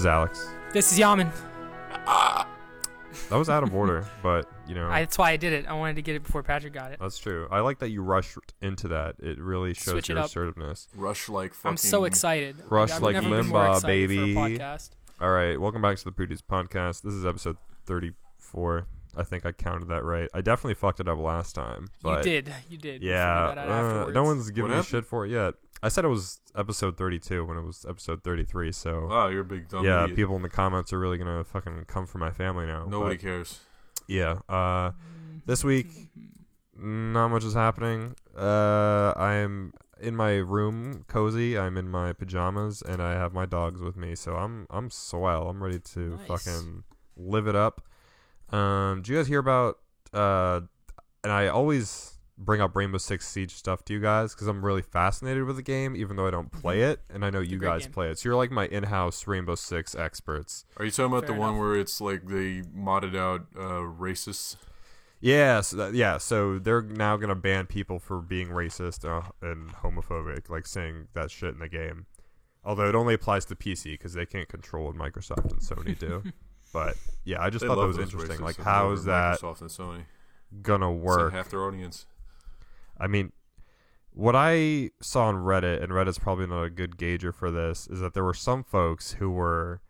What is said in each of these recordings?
is Alex. This is Yaman. That was out of order, but, you know. That's why I did it. I wanted to get it before Patrick got it. That's true. I like that you rushed into that. It really shows Switch it your up. assertiveness. Rush like fucking... I'm so excited. Rush I've like never been more Limbaugh, excited for a baby. podcast. All right, welcome back to the Pooties Podcast. This is episode 34. I think I counted that right. I definitely fucked it up last time. But You did. You Yeah, figured that out afterwards. no one's giving me What shit for it yet. I said it was episode 32 when it was episode 33, so... Wow, you're a big dumb yeah, idiot. people in the comments are really going to fucking come for my family now. Nobody but, cares. Yeah, this week, not much is happening. I'm in my room, cozy. I'm in my pajamas, and I have my dogs with me, so I'm swell. I'm ready to Nice. fucking live it up. Did you guys hear about? And I always bring up Rainbow Six Siege stuff to you guys because I'm really fascinated with the game, even though I don't play it, and I know you great guys game. play it. So you're like my in-house Rainbow Six experts. Are you talking about Fair the one enough. where it's like they modded out racists? Yeah, so they're now gonna ban people for being racist and homophobic, like saying that shit in the game. Although it only applies to PC because they can't control what Microsoft and Sony do. But yeah, I just They thought that love was those interesting. racists Like, over how is that Microsoft and Sony. gonna It's like work? half their audience. I mean, what I saw on Reddit, and Reddit's probably not a good gauger for this, is that there were some folks who were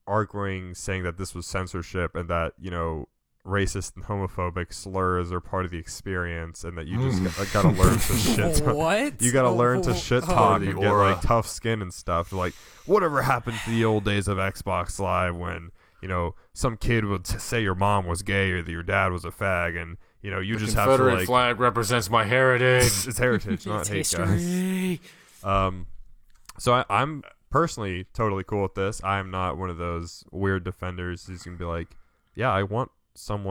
arguing, saying that this was censorship and that, you know, racist and homophobic slurs are part of the experience, and that you just gotta learn to shit talk. What? You gotta learn to shit talk the and get aura. like tough skin and stuff. Like, whatever happened to the old days of Xbox Live when, you know, some kid would say your mom was gay or that your dad was a fag, and, you know, you The just have to Confederate like flag represents my heritage. it's heritage, not It's hate, guys. history. So I'm personally totally cool with this. I'm not one of those weird defenders who's gonna be like, yeah, I want some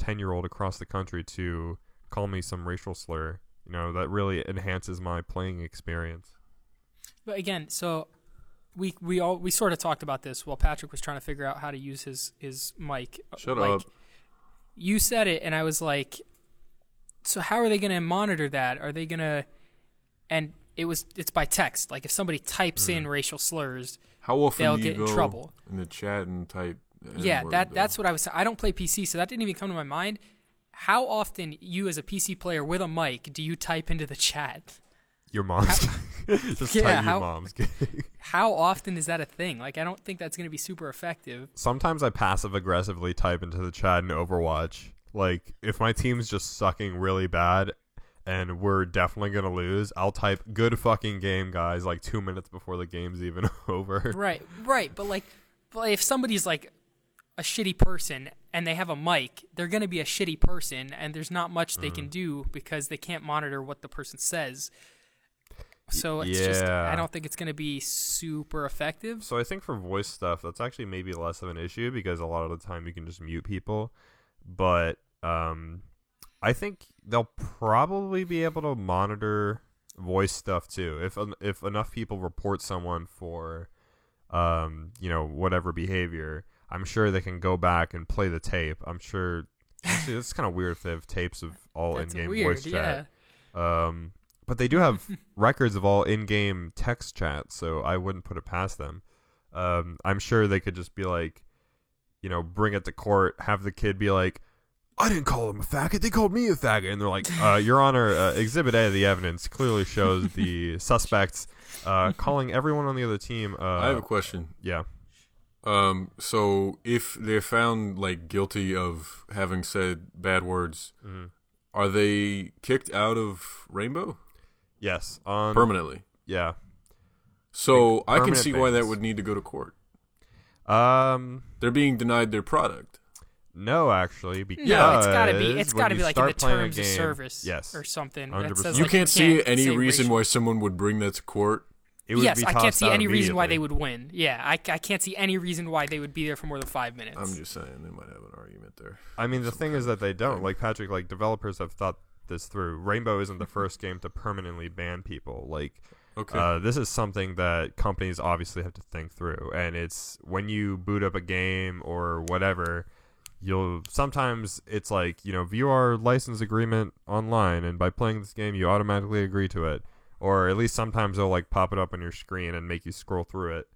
10-year-old across the country to call me some racial slur. You know, that really enhances my playing experience. But again, so we sort of talked about this while Patrick was trying to figure out how to use his mic. Shut Like, up. You said it, and I was like, so how are they going to monitor that? Are they going to? And it's by text. Like, if somebody types in racial slurs, How often they'll do you get in go trouble. in the chat and type? Yeah, N-word, that's what I was. I don't play PC, so that didn't even come to my mind. How often, you as a PC player with a mic, do you type into the chat? Your mom's just Yeah, tell your how- mom's. How often is that a thing? Like, I don't think that's going to be super effective. Sometimes I passive aggressively type into the chat in Overwatch. Like, if my team's just sucking really bad and we're definitely gonna lose, I'll type "good fucking game, guys" like 2 minutes before the game's even over. Right. But if somebody's like a shitty person and they have a mic, they're going to be a shitty person, and there's not much they can do because they can't monitor what the person says. So it's just, Yeah. I don't think it's going to be super effective. So I think for voice stuff, that's actually maybe less of an issue because a lot of the time you can just mute people. But I think they'll probably be able to monitor voice stuff too. If enough people report someone for, you know, whatever behavior, I'm sure they can go back and play the tape. I'm sure. Actually, it's kind of weird if they have tapes of all That's in-game weird, voice yeah. chat. But they do have records of all in-game text chat, so I wouldn't put it past them. I'm sure they could just be like, you know, bring it to court, have the kid be like, I didn't call him a faggot, they called me a faggot. And they're like, Your Honor, Exhibit A of the evidence clearly shows the suspects calling everyone on the other team. I have a question. Yeah. So if they're found like guilty of having said bad words, are they kicked out of Rainbow Yes. On permanently? Yeah. So I can permanent see why that bans. would need to go to court. They're being denied their product. No, actually, because No, it's when gotta you be like in the start playing a terms of game- service yes, or something. 100%. That says, You like, can't see any say reason racial- why someone would bring that to court. It would Yes, be I can't tossed see out any reason why they immediately. would win. Yeah, I can't see any reason why they would be there for more than 5 minutes. I'm just saying they might have an argument there. I mean, the Some thing kind is that they of don't. thing. Like, Patrick, like, developers have thought this through. Rainbow isn't the first game to permanently ban people. Like, Okay. this is something that companies obviously have to think through. And it's when you boot up a game or whatever, sometimes it's like, you know, view our license agreement online, and by playing this game, you automatically agree to it. Or at least sometimes they'll, like, pop it up on your screen and make you scroll through it.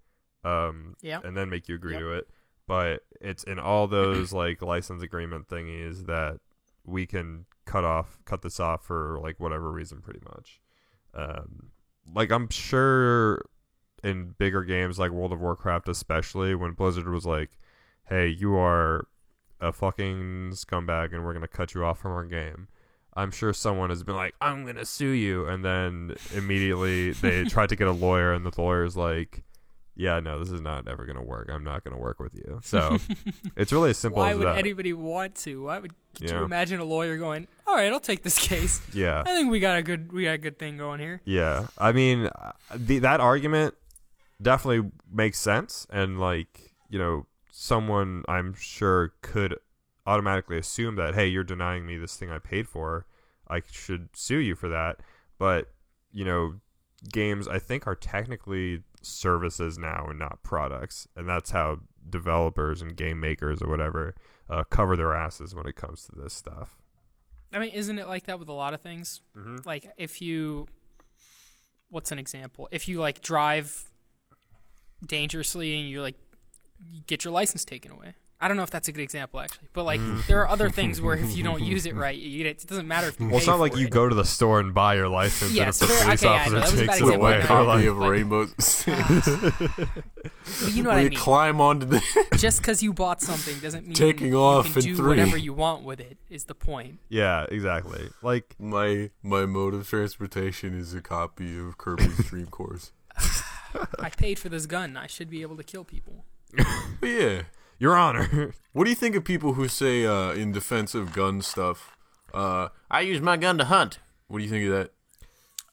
and then make you agree Yep. to it. But it's in all those like license agreement thingies that we can cut this off for like whatever reason, pretty much. Like I'm sure in bigger games like World of Warcraft, especially when Blizzard was like, "Hey, you are a fucking scumbag, and we're gonna cut you off from our game." I'm sure someone has been like, "I'm gonna sue you," and then immediately they tried to get a lawyer, and the lawyer's like, "Yeah, no, this is not ever gonna work. I'm not gonna work with you." So it's really as simple Why as would that. anybody want to? Could you Yeah. imagine a lawyer going, "All right, I'll take this case. Yeah. I think we got a good thing going here." Yeah, I mean, that argument definitely makes sense, and like, you know, someone I'm sure could automatically assume that, hey, you're denying me this thing I paid for, I should sue you for that. But, you know, games I think are technically services now and not products, and that's how developers and game makers or whatever cover their asses when it comes to this stuff. I mean, isn't it like that with a lot of things? Mm-hmm. Like what's an example? If you like drive dangerously and you get your license taken away. I don't know if that's a good example actually, but like there are other things where if you don't use it right, it doesn't matter if you Well, it's pay not like for you it. go to the store and buy your license, Yeah, and if so the there- police okay, I know, officer that was a takes bad it example, away, but you're Copy like, of like- Rainbow. But you know what Where I you mean. climb onto the. Just because you bought something doesn't mean Taking you off can in do 3. whatever you want with it. Is the point? yeah, exactly. Like, My mode of transportation is a copy of Kirby's Dream Course. I paid for this gun. I should be able to kill people. But yeah. Your Honor. What do you think of people who say in defense of gun stuff, I use my gun to hunt? What do you think of that?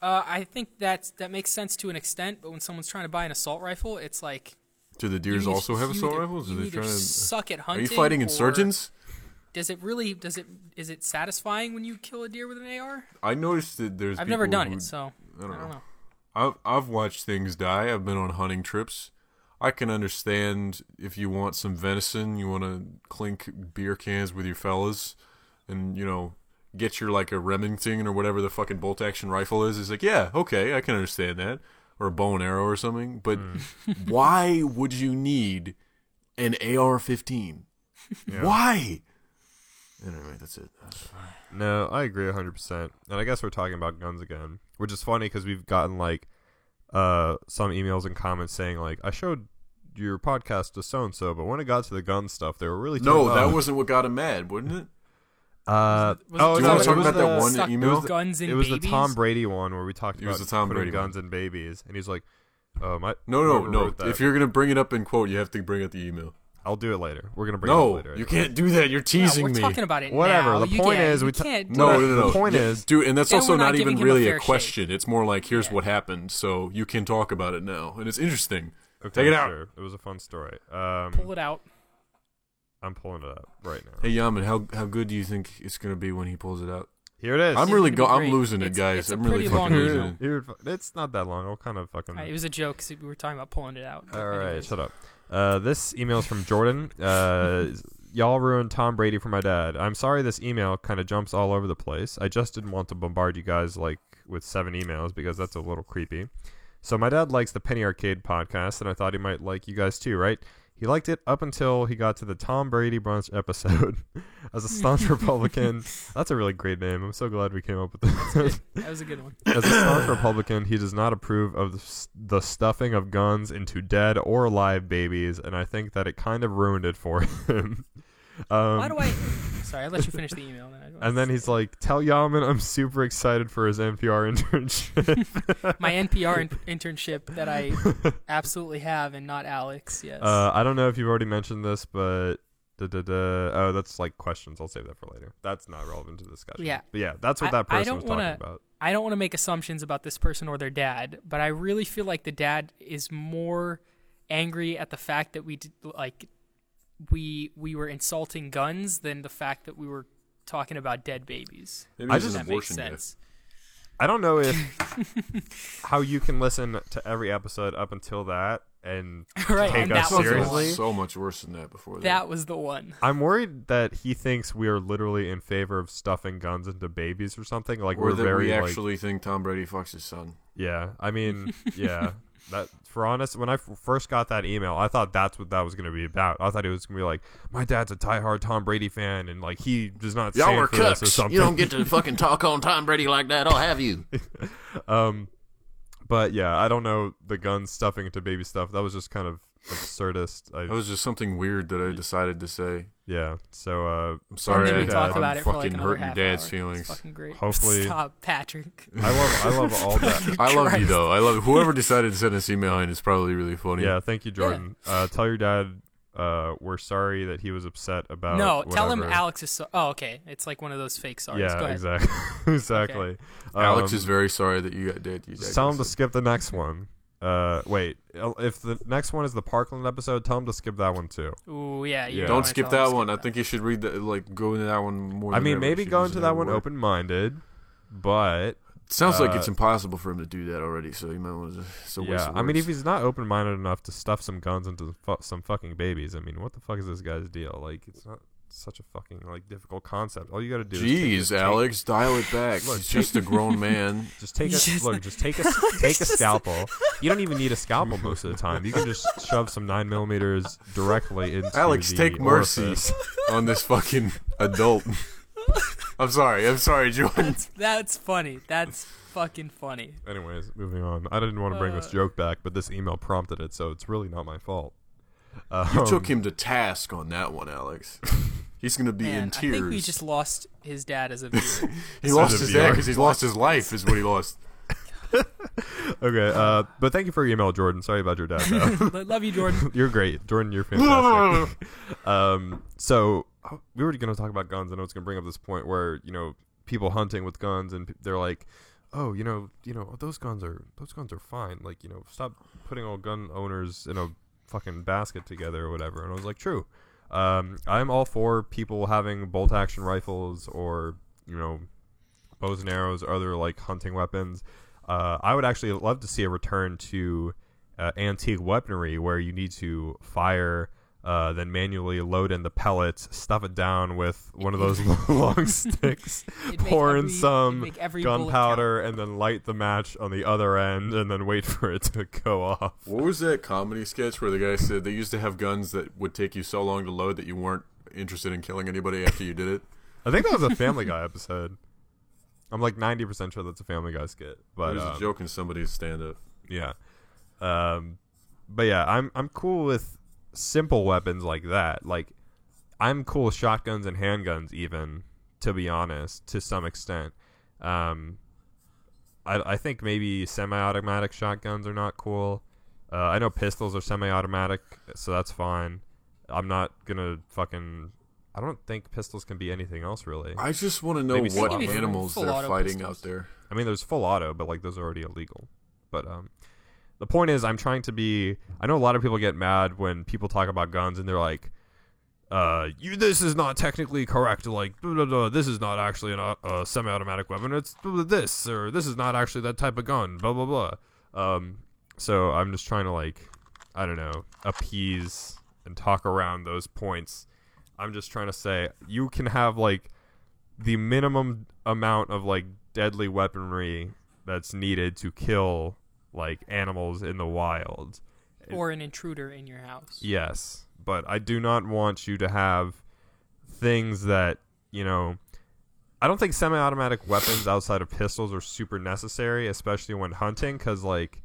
I think that makes sense to an extent, but when someone's trying to buy an assault rifle, it's like Do the deers you also have you assault either- rifles? Are You they either trying to? suck at Are hunting. you fighting or insurgents? Is it satisfying when you kill a deer with an AR? I noticed that there's. I've never people done who- it, so I don't know. I've watched things die. I've been on hunting trips. I can understand if you want some venison, you want to clink beer cans with your fellas, and get your like a Remington or whatever the fucking bolt action rifle is. It's like, yeah, okay, I can understand that, or a bow and arrow or something. But why would you need an AR-15? Yeah. Why? Anyway, that's it. No, I agree 100%. And I guess we're talking about guns again, which is funny because we've gotten like some emails and comments saying like, I showed your podcast to so-and-so, but when it got to the gun stuff, they were really No, turned that off. wasn't what got him mad, wasn't it? Was it do you wanna talking talk about that one stuck email? guns in It was babies? the Tom Brady one where we talked It was about the Tom putting Brady guns in babies, and he's like, my No. whoever wrote that- If you're gonna bring it up in quote, you have to bring up the email. I'll do it later. We're gonna bring it up No, later. you can't do that. You're Yeah, teasing we're me. talking about it Whatever, now. the You point can't- is you we ta- can't do No, that. no. The point Yeah, is- dude, and that's Then also we're not not even giving him a really fair a shake. question. It's more like, here's Yeah. what happened, so you can talk about it now, and it's interesting. Okay, Take it out. sure. It was a fun story. Pull it out. I'm pulling it up right now. Hey, Yaman, how good do you think it's gonna be when he pulls it out? Here it is. I'm really gonna be I'm great. losing it, It's- guys. it's a I'm really pretty fucking long losing email. it. It's not that long. I'll kind of fucking. It was a joke 'cause we were talking about pulling it out. All right, Anyways. shut up. This email is from Jordan. Y'all ruined Tom Brady for my dad. I'm sorry this email kind of jumps all over the place. I just didn't want to bombard you guys like with 7 emails because that's a little creepy. So my dad likes the Penny Arcade podcast, and I thought he might like you guys too, right? He liked it up until he got to the Tom Brady brunch episode. As a staunch Republican, that's a really great name. I'm so glad we came up with that. That was a good one. As a staunch Republican, he does not approve of the stuffing of guns into dead or alive babies, and I think that it kind of ruined it for him. Why do I? Sorry, I'll let you finish the email. And then he's like, tell Yaman I'm super excited for his NPR internship. my NPR internship that I absolutely have, and not Alex. Yes. I don't know if you've already mentioned this, but oh, that's like questions. I'll save that for later. That's not relevant to the discussion. Yeah. But yeah, that's what I- that I person don't was talking wanna- about. I don't want to make assumptions about this person or their dad, but I really feel like the dad is more angry at the fact that we were insulting guns than the fact that we were talking about dead babies. Maybe I it's just- an That makes abortion sense. I don't know if how you can listen to every episode up until that and Right, take and us that was the seriously. one. So much worse than that before that. That was the one. I'm worried that he thinks we are literally in favor of stuffing guns into babies or something. Like Or we're that very we like, actually think Tom Brady fucks his son. yeah. I mean, yeah. That, for honest, when I first got that email, I thought that's what that was going to be about. I thought it was going to be like, my dad's a diehard Tom Brady fan, and like he does not Y'all stand are for this or cucks. something. You don't get to fucking talk on Tom Brady like that. I'll have you. But yeah, I don't know the gun stuffing into baby stuff. That was just kind of absurdist. That was just something weird that I decided to say. Yeah. So I'm And sorry. then we talk I'm about it for fucking like another hurting half Dad's hour. feelings. It's fucking great. Hopefully- Stop, Patrick. I love all that. I love you Christ. though. I love it. Whoever decided to send this email in is probably really funny. Yeah, thank you, Jordan. Tell your dad we're sorry that he was upset about. No, tell him whatever. Alex is. Oh, okay. It's like one of those fake sorries. Yeah, Go ahead. exactly. Exactly. Alex is very sorry that you got dead. Just tell him to skip the next one. Wait, if the next one is the Parkland episode, tell him to skip that one too. Ooh, yeah. You Yeah. Don't wanna skip tell him that to one. skip I think you should read that. Like go into that one more. I than mean, ever. maybe Should go use into that one word. open-minded, but It sounds like it's impossible for him to do that already. So you might want to. So yeah, I mean, if he's not open-minded enough to stuff some guns into some fucking babies, I mean, what the fuck is this guy's deal? Like, it's not such a fucking like difficult concept. All you got to do is jeez, Alex, dial it back. Look, He's just a grown man. just take a Just- look. Just take a scalpel. You don't even need a scalpel most of the time. You can just shove some 9mm directly into Alex, the take mercy orifice. on this fucking adult. I'm sorry, Jordan. That's funny. That's fucking funny. Anyways, moving on. I didn't want to bring this joke back, but this email prompted it, so it's really not my fault. You took him to task on that one, Alex. He's gonna be Man, in tears. I think we just lost his dad as a viewer. he lost As a his viewer. dad because he's lost his life. Is what he lost. Okay, but thank you for your email, Jordan. Sorry about your dad, though. Love you, Jordan. You're great. Jordan, you're fantastic. So we were going to talk about guns. I know it's going to bring up this point where, you know, people hunting with guns and they're like, oh, you know, those guns are fine. Like, you know, stop putting all gun owners in a fucking basket together or whatever. And I was like, true. I'm all for people having bolt action rifles or, you know, bows and arrows or other like hunting weapons. I would actually love to see a return to antique weaponry where you need to fire, then manually load in the pellets, stuff it down with one of those long sticks, It'd make pour in every- some it'd make every bullet gunpowder, and then light the match on the other end, and then wait for it to go off. What was that comedy sketch where the guy said they used to have guns that would take you so long to load that you weren't interested in killing anybody after you did it? I think that was a Family Guy episode. I'm like 90% sure that's a Family Guy skit. But There's a joke in somebody's stand-up. yeah. But yeah, I'm cool with simple weapons like that. Like, I'm cool with shotguns and handguns, even, to be honest, to some extent. I think maybe semi-automatic shotguns are not cool. I know pistols are semi-automatic, so that's fine. I'm not gonna fucking... I don't think pistols can be anything else, really. I just want to know Maybe what some. animals Full they're auto fighting pistols. out there. I mean, there's full auto, but like those are already illegal. But the point is, I'm trying to be. I know a lot of people get mad when people talk about guns, and they're like, this is not technically correct. Like, blah, blah, blah, this is not actually a semi-automatic weapon. It's this, or this is not actually that type of gun. Blah blah blah. So I'm just trying to, like, I don't know, appease and talk around those points. I'm just trying to say you can have like the minimum amount of like deadly weaponry that's needed to kill like animals in the wild. Or an intruder in your house. Yes, but I do not want you to have things that, you know, I don't think semi-automatic weapons outside of pistols are super necessary, especially when hunting, because, like,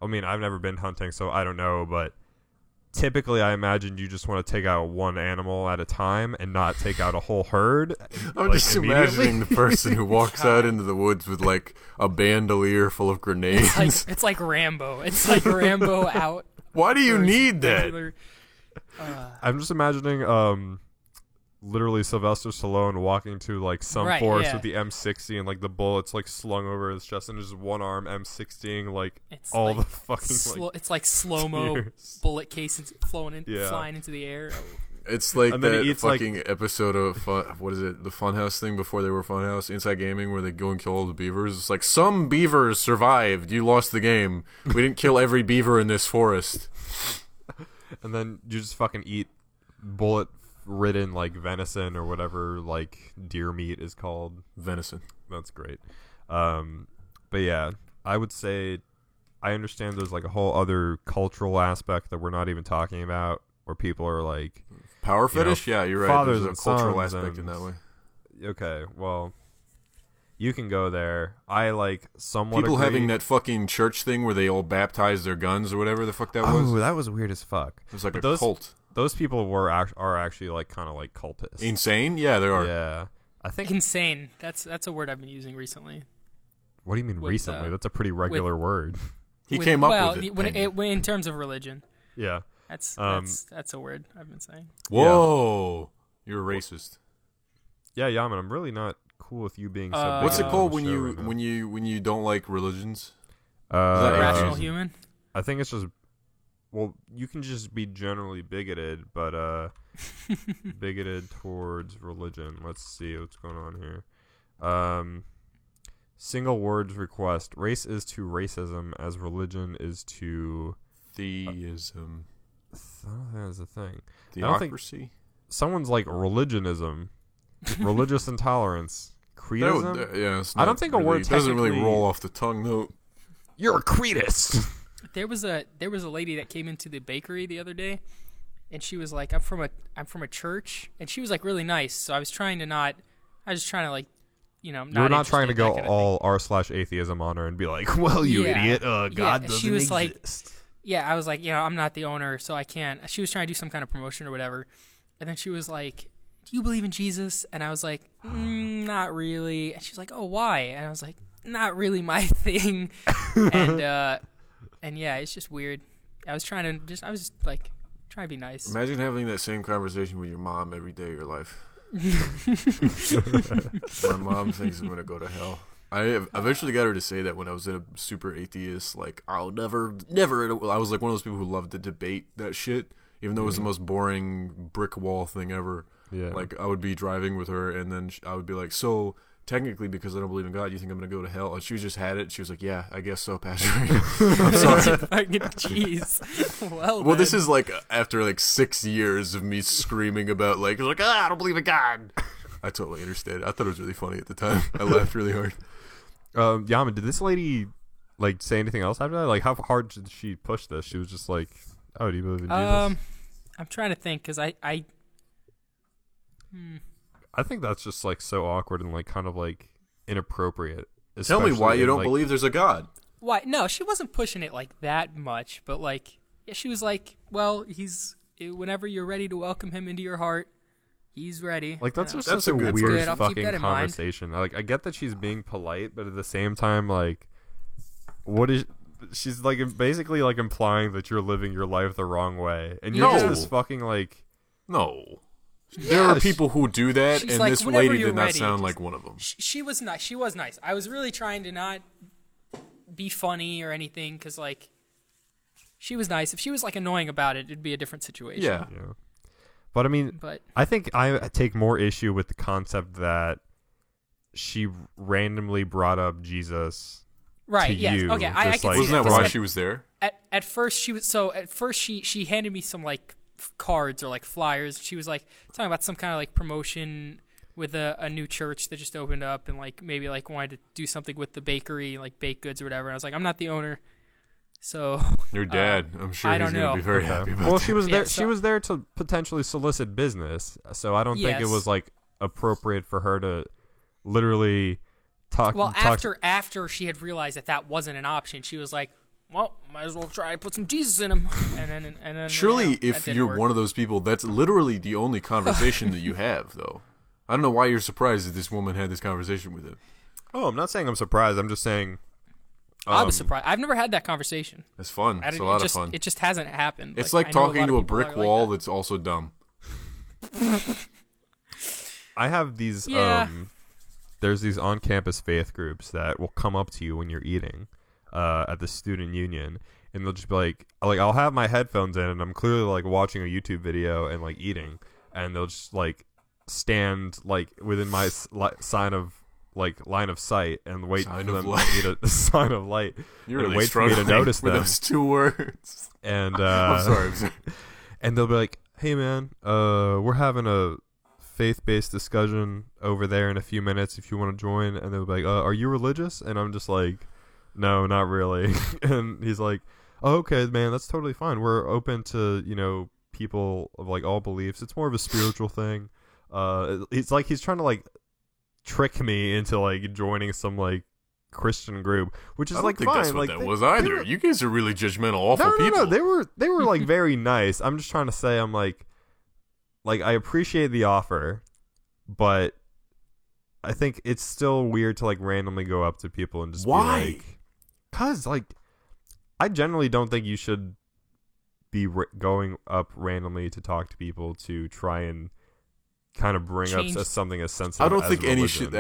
I mean, I've never been hunting, so I don't know, but typically I imagine you just want to take out one animal at a time and not take out a whole herd. I'm like, just immediately. imagining the person who walks out into the woods with like a bandolier full of grenades. It's like Rambo. It's like Rambo out. Why do you for need that? regular- I'm just imagining literally Sylvester Stallone walking to like some Right, forest yeah. with the M60 and like the bullets like slung over his chest and just one arm M60ing like It's all like the fucking like it's like slow-mo spears. bullet cases flying Yeah. into the air. It's like And then he that eats, like- fucking episode of what is it? The Funhouse thing before they were Funhouse, Inside Gaming, where they go and kill all the beavers. It's like some beavers survived. You lost the game. We didn't kill every beaver in this forest. and then you just fucking eat bullet ridden like venison or whatever like deer meat is called. Venison. That's great. But yeah, I would say I understand there's like a whole other cultural aspect that we're not even talking about, where people are like Power fetish? Yeah, you're right. fathers There's a and cultural sons aspect in and- that way. okay, well, you can go there. I like somewhat People agree. having that fucking church thing where they all baptize their guns or whatever the fuck that was. Oh, that was weird as fuck. It was like But a those- cult. Those people are actually like kind of like cultists. Insane? Yeah, there are. Yeah, I think. Insane. That's a word I've been using recently. What do you mean with, recently? That's a pretty regular word. He came up well, with it. when in terms of religion. Yeah. That's a word I've been saying. Whoa. You're a racist. Yeah, Yaman, I'm really not cool with you being so big What's it on called the when show you right now. when you don't like religions? Uh, Rational Um, human. I think it's just, well, you can just be generally bigoted, but bigoted towards religion. Let's see what's going on here. Single words request. Race is to racism as religion is to Theism. I don't think that's a thing. don't think- Theocracy? Someone's like religionism, religious intolerance, creedism. Yeah, it's I don't not think a word it doesn't really technically- roll off the tongue though. You're a creedist. There was a lady that came into the bakery the other day, and she was like, I'm from a church, and she was like really nice. So I was trying to not. I was just trying to like, You're not trying to interested, go that kind of all r/atheism on her and be like, well, you Yeah. idiot. Yeah, God she doesn't was like- exist. Yeah, I was like, I'm not the owner, so I can't. She was trying to do some kind of promotion or whatever, and then she was like, do you believe in Jesus? And I was like, not really. And she's like, oh, why? And I was like, not really my thing. And yeah, it's just weird. I was just like trying to be nice. Imagine having that same conversation with your mom every day of your life. My mom thinks I'm gonna go to hell. I eventually got her to say that when I was a super atheist. Like, I'll never. I was like one of those people who loved to debate that shit, even though it was the most boring brick wall thing ever. Yeah. Like, I would be driving with her, and then I would be like, so technically, because I don't believe in God, you think I'm gonna go to hell? And she just had it. She was like, yeah, I guess so, Pastor. I'm sorry. Fucking jeez. Well, this is like after like 6 years of me screaming about like I don't believe in God. I totally understand. I thought it was really funny at the time. I laughed really hard. Yaman, did this lady like say anything else after that? Like, how hard did she push this? She was just like, "Oh, do you believe in Jesus?" I'm trying to think because I think that's just like so awkward and like kind of like inappropriate. Tell me why especially you in, don't like- believe there's a God. why no, she wasn't pushing it like that much, but like yeah, she was like, well, whenever you're ready to welcome him into your heart, he's ready. Like that's You know? just That's such a a good weird Good, I'll keep fucking that in mind. conversation. Like, I get that she's being polite, but at the same time, like, what is? She's like basically like implying that you're living your life the wrong way, and you're just No. this fucking like. No. There are people who do that, She's and like, this whenever lady you're did not ready, sound just- like one of them. She was nice. She was nice. I was really trying to not be funny or anything because like she was nice. If she was like annoying about it, it'd be a different situation. Yeah. Yeah. But I mean, But I think I take more issue with the concept that she randomly brought up Jesus. right, To yes, you, okay. I just can like- see Wasn't that because why she was there? at first she was so at first she handed me some like cards or like flyers. She was like talking about some kind of like promotion with a new church that just opened up and like maybe like wanted to do something with the bakery, like baked goods or whatever. And I was like, I'm not the owner, so Your dad. I'm sure I he's don't going to know. be very Okay. happy about Well, that. she was Yeah, there. so- She was there to potentially solicit business, so I don't think it Yes. was like appropriate for her to literally talk. well talk after she had realized that wasn't an option, she was like, well, might as well try to put some Jesus in him. And then Surely, that if didn't you're work. one of those people, that's literally the only conversation that you have, though. I don't know why you're surprised that this woman had this conversation with him. Oh, I'm not saying I'm surprised. I'm just saying. I was surprised. I've never had that conversation. It's fun. I It's a didn't- lot it just, of fun. It just hasn't happened. It's I like know talking lot to of a people are brick like wall that. that's also dumb. I have these. Yeah. There's these on-campus faith groups that will come up to you when you're eating, at the student union, and they'll just be like, I'll have my headphones in, and I'm clearly like watching a YouTube video and like eating, and they'll just like stand like within my line of sight and wait Sign for of them light. a sign of light. You're and really wait for me to struggling notice with them. those two words. And I'm sorry. and they'll be like, "Hey man, we're having a faith-based discussion over there in a few minutes if you want to join." And they'll be like, "Are you religious?" And I'm just like, no, not really. And he's like, oh, okay, man, that's totally fine. We're open to, people of like all beliefs. It's more of a spiritual thing. It's like he's trying to like trick me into like joining some like Christian group, which is I don't like think fine. that's what like that was either. You guys are really judgmental, awful people. No, they were like very nice. I'm just trying to say, I'm like I appreciate the offer, but I think it's still weird to like randomly go up to people and just Why? be like, cause like I generally don't think you should be going up randomly to talk to people to try and kind of bring Change. up something as sensitive. I don't as think religion.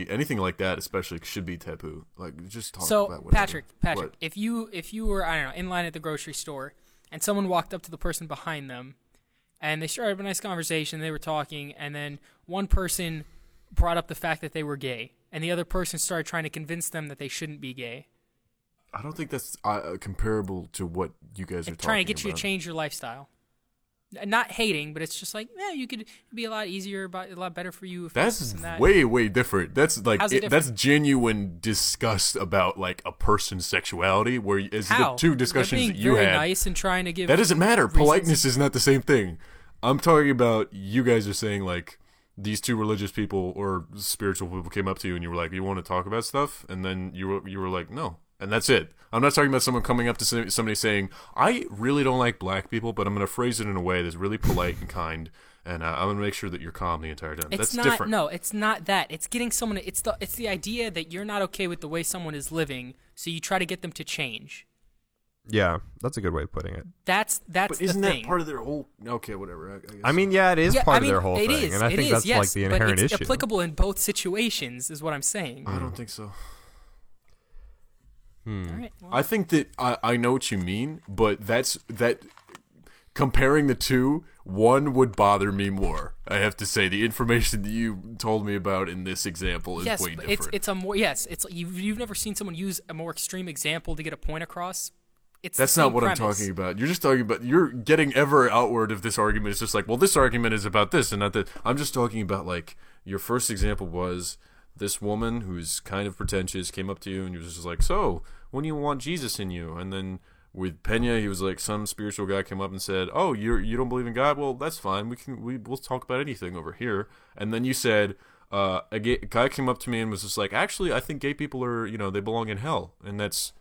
anything like that, especially should be taboo. Like just talk So about whatever. Patrick, What? if you were, I don't know, in line at the grocery store and someone walked up to the person behind them and they started a nice conversation, they were talking, and then one person brought up the fact that they were gay and the other person started trying to convince them that they shouldn't be gay. I don't think that's comparable to what you guys are Like talking trying to get you about. to change your lifestyle. Not hating, but it's just like, yeah, you could be a lot easier, a lot better for you. If That's this and that. way different. That's like How's it that's different? genuine disgust about like a person's sexuality. Where is How? the two discussions They're that being you very had? nice and trying to give. That doesn't matter. reasons. Politeness is not the same thing. I'm talking about you guys are saying like these two religious people or spiritual people came up to you and you were like, you want to talk about stuff, and then you were like, no, and that's it. I'm not talking about someone coming up to somebody saying, I really don't like black people, but I'm going to phrase it in a way that's really polite and kind, and I'm going to make sure that you're calm the entire time. It's That's not. different. No, it's not that. It's getting someone. It's the idea that you're not okay with the way someone is living, so you try to get them to change. Yeah, that's a good way of putting it. That's But isn't the that thing. part of their whole? Okay, whatever. I guess. I mean, yeah, it is Yeah, part I mean, of their whole it thing, is, and I it think is, that's yes, like the but inherent it's issue. applicable in both situations, is what I'm saying. I don't think so. All right. Well, I think that I know what you mean, but that comparing the two, one would bother me more. I have to say, the information that you told me about in this example is yes, way but different. it's a more It's you've never seen someone use a more extreme example to get a point across. It's That's the same not what premise. I'm talking about. You're just talking about, you're getting ever outward of this argument. It's just like, well, this argument is about this and not that. I'm just talking about, like, your first example was this woman who's kind of pretentious came up to you and you was just like, so, when do you want Jesus in you? And then with Pena, he was like, some spiritual guy came up and said, oh, you don't believe in God? Well, that's fine. We'll talk about anything over here. And then you said, a guy came up to me and was just like, actually, I think gay people are, they belong in hell. And that's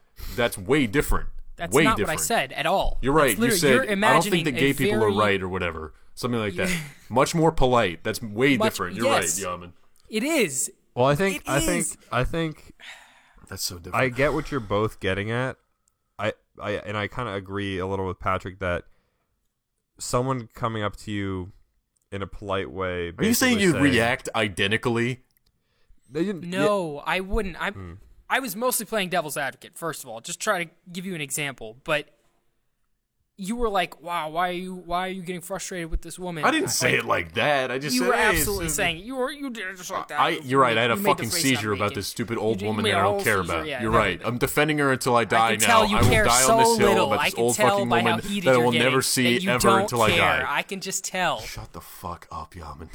way different. That's way not different. what I said at all. You're right. It's You literally- said, you're I don't imagining think that gay a people are very- right or whatever. Something like that. Much more polite. That's way different. You're yes. right, Yaman. It is. Well, I think is. That's so different. I get what you're both getting at. I kind of agree a little with Patrick that someone coming up to you in a polite way. Are you saying you react identically? No, I wouldn't. I was mostly playing devil's advocate, first of all, just try to give you an example. But you were like, "Wow, why are you getting frustrated with this woman?" I didn't say it like that. I just You said, were hey, absolutely it's- saying it. You did it just like that. You're right. I had a You made the fucking face seizure I'm about making. this stupid You old did- woman you that made I a don't whole care seizure, about. yeah, You're no, right. no. I'm defending her until I die I can now. tell you I will care die so on this hill little. about I this can old tell fucking by how woman heated that I you're will getting never see that you ever don't until I care. die. I can just tell. Shut the fuck up, Yaman.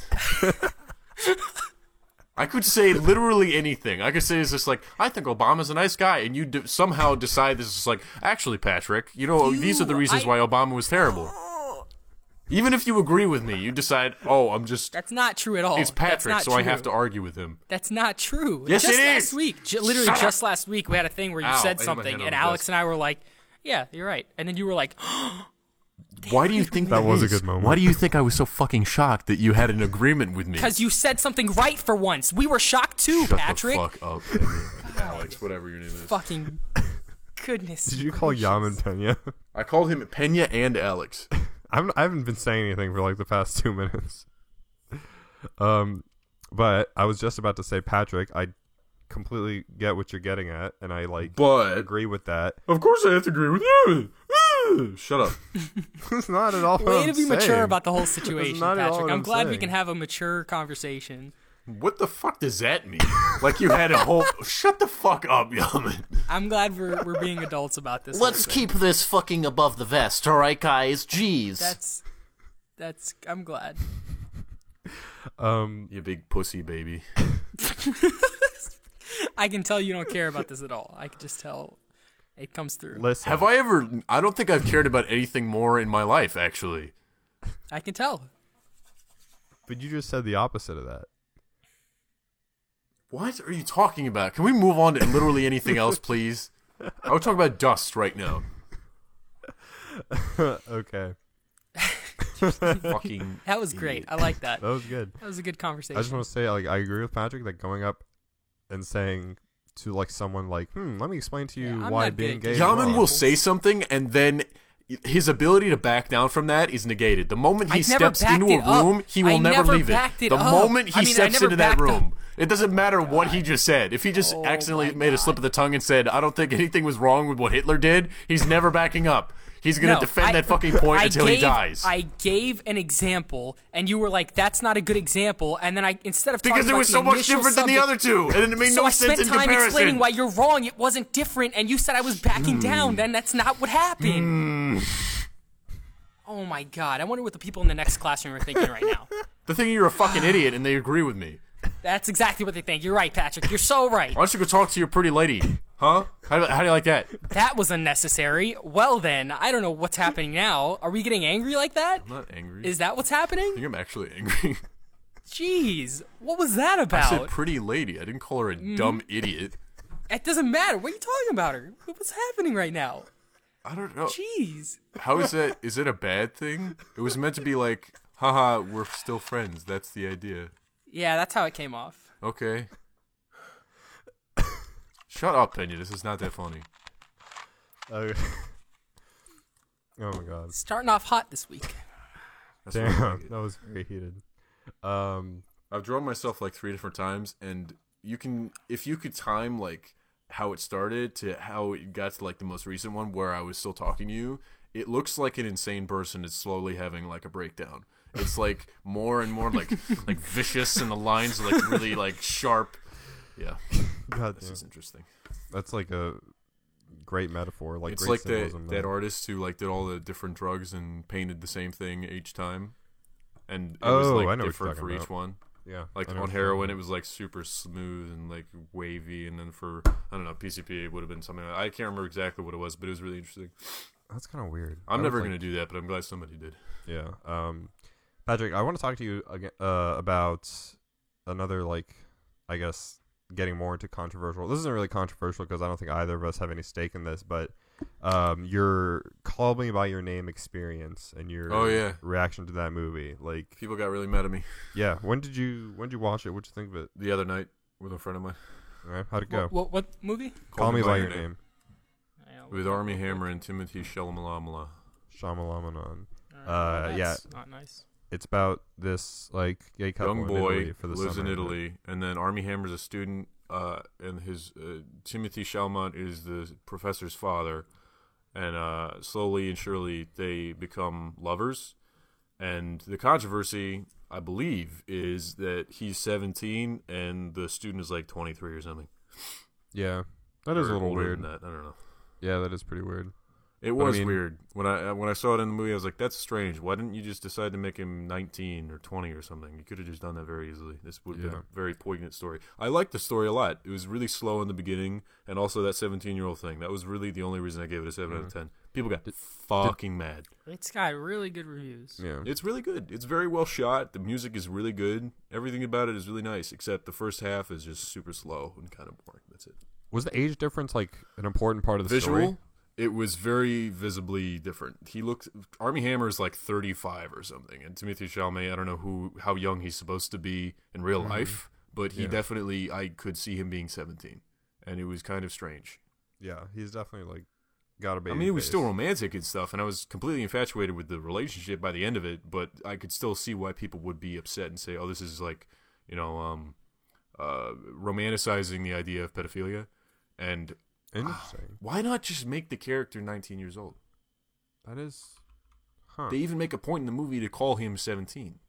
I could say literally anything. I could say it's just like, I think Obama's a nice guy, and you somehow decide this is like, actually, Patrick, these are the reasons why Obama was terrible. Even if you agree with me, you decide, oh, I'm just... That's not true at all. It's That's Patrick, not so I true. have to argue with him. That's not true. Yes, just it last is. week, literally Shut just last week, we had a thing where you Ow, I said hit my something, hand on and the Alex desk. and I were like, "Yeah, you're right," and then you were like, Why do you think That was a is? good moment. Why do you think I was so fucking shocked that you had an agreement with me? "Because you said something right for once." We were shocked too, Shut Patrick. the fuck up, baby. Alex, whatever your name is. Fucking goodness. Did you call Yaman Pena? I called him Pena and Alex. I haven't been saying anything for like the past 2 minutes. But I was just about to say, Patrick, I completely get what you're getting at, and I But agree with that. of course I have to agree with you. Shut up. It's not at all. Way what to I'm be mature saying. about the whole situation, not at all Patrick. what I'm I'm glad we saying. can have a mature conversation. What the fuck does that mean? Like you had a whole... Shut the fuck up, Yaman. I'm glad we're being adults about this. Let's whole thing. keep this fucking above the vest, alright, guys? Jeez. That's. I'm glad. You big pussy baby. I can tell you don't care about this at all. I can just tell it comes through. Listen, Have I ever? I don't think I've cared about anything more in my life, actually. I can tell. but you just said the opposite of that. What are you talking about? Can we move on to literally anything else, please? I would talk about dust right now. Okay. Fucking. That was great. I like that. That was good. That was a good I conversation. just want to say, like, I agree with Patrick that going up and saying to like someone like, let me explain to you Yeah, I'm why not being good gay at is Yaman wrong. will say something, and then his ability to back down from that is negated. The moment he I never steps into backed a it up. room, he will I never never leave it. backed it The up. moment he I steps never into that backed room, up. it doesn't matter what he just said. If he just Oh accidentally my made a slip God. of the tongue and said, I don't think anything was wrong with what Hitler did, he's never backing up. He's going to No, defend that fucking point until he dies. I gave an example, and you were like, "That's not a good example." And then instead of because talking it about was the so much initial different than the subject- other two, and it made So no I sense spent in time comparison. explaining why you're wrong. It wasn't different, and you said I was backing down. Then that's not what happened. Oh my god! I wonder what the people in the next classroom are thinking right now. The thing you're a fucking idiot, and they agree with me. That's exactly what they think. You're right, Patrick. You're so right. Why don't you go talk to your pretty lady? Huh? How do you like that? That was unnecessary. Well then, I don't know what's happening now. Are we getting angry like that? I'm not angry. Is that what's I happening? think I'm actually angry. Jeez, what was that I about? said pretty lady. I didn't call her a dumb idiot. It doesn't matter. What are you talking about her? What's happening right now? I don't know. Jeez. How is that? Is it a bad thing? It was meant to be like, haha, we're still friends. That's the idea. Yeah, that's how it came off. Okay. Shut up, Pena. This is not that funny. Okay. Oh my god. Starting off hot this week. That's what I like Damn, it. that was very heated. I've drawn myself like 3 different times, and you can, if you could time like how it started to how it got to like the most recent one where I was still talking to you, it looks like an insane person is slowly having like a breakdown. It's like more and more like vicious, and the lines are like really like sharp. Yeah, God this damn. is interesting. That's like a great metaphor. Like It's great like symbolism that artist who like did all the different drugs and painted the same thing each time, and it was Oh, like I know what you're different for talking each about. one. Yeah. Like I know on what you're heroin, talking it was like super smooth and like wavy, and then for I don't know PCP, it would have been something. I can't remember exactly what it was, but it was really interesting. about. That's kind of weird. I'm That never was, gonna do that, but I'm glad somebody did. Yeah. Patrick, I want to talk to you again about another, like, I guess, getting more into controversial. This isn't really controversial because I don't think either of us have any stake in this, but your Call Me by Your Name experience and your Oh, yeah. reaction to that movie. Like, People got really mad at me yeah, when did you watch it? What'd you think of it? the other night with a friend of mine. All right, how'd it go? What movie? Call Me by Your Name. With Army Hammer and Timothy Chalamet. Shyamalan. That's yeah. not nice. It's about this like gay couple Young in boy Italy for the lives summer. in Italy, and then Army Hammer's a student, and his Timothy Chalamet is the professor's father, and slowly and surely they become lovers. And the controversy, I believe, is that he's 17 and the student is like 23 or something. Yeah, that is a Or little older weird. than that. I don't know. Yeah, that is pretty weird. It But I was mean- weird when I saw it in the movie. I was like, "That's strange. Why didn't you just decide to make him 19 or 20 or something? You could have just done that very easily. This would have been Yeah. a very poignant story." I liked the story a lot. It was really slow in the beginning, and also that 17-year-old thing. That was really the only reason I gave it a 7 out of 10. People got fucking mad. It's got really good reviews. Yeah. It's really good. It's very well shot. The music is really good. Everything about it is really nice, except the first half is just super slow and kind of boring. That's it. Was the age difference like an important part of the Visual, story? it was very visibly different. He looked Army Hammer is like 35 or something, and Timothy Chalamet, I don't know how young he's supposed to be in real life, but he Yeah. definitely, I could see him being 17, and it was kind of strange. Yeah, he's definitely like got a baby. I mean, it was face. still romantic and stuff, and I was completely infatuated with the relationship by the end of it, but I could still see why people would be upset and say, "Oh, this is like, romanticizing the idea of pedophilia," and interesting. why not just make the character 19 years old? That is, huh? They even make a point in the movie to call him 17.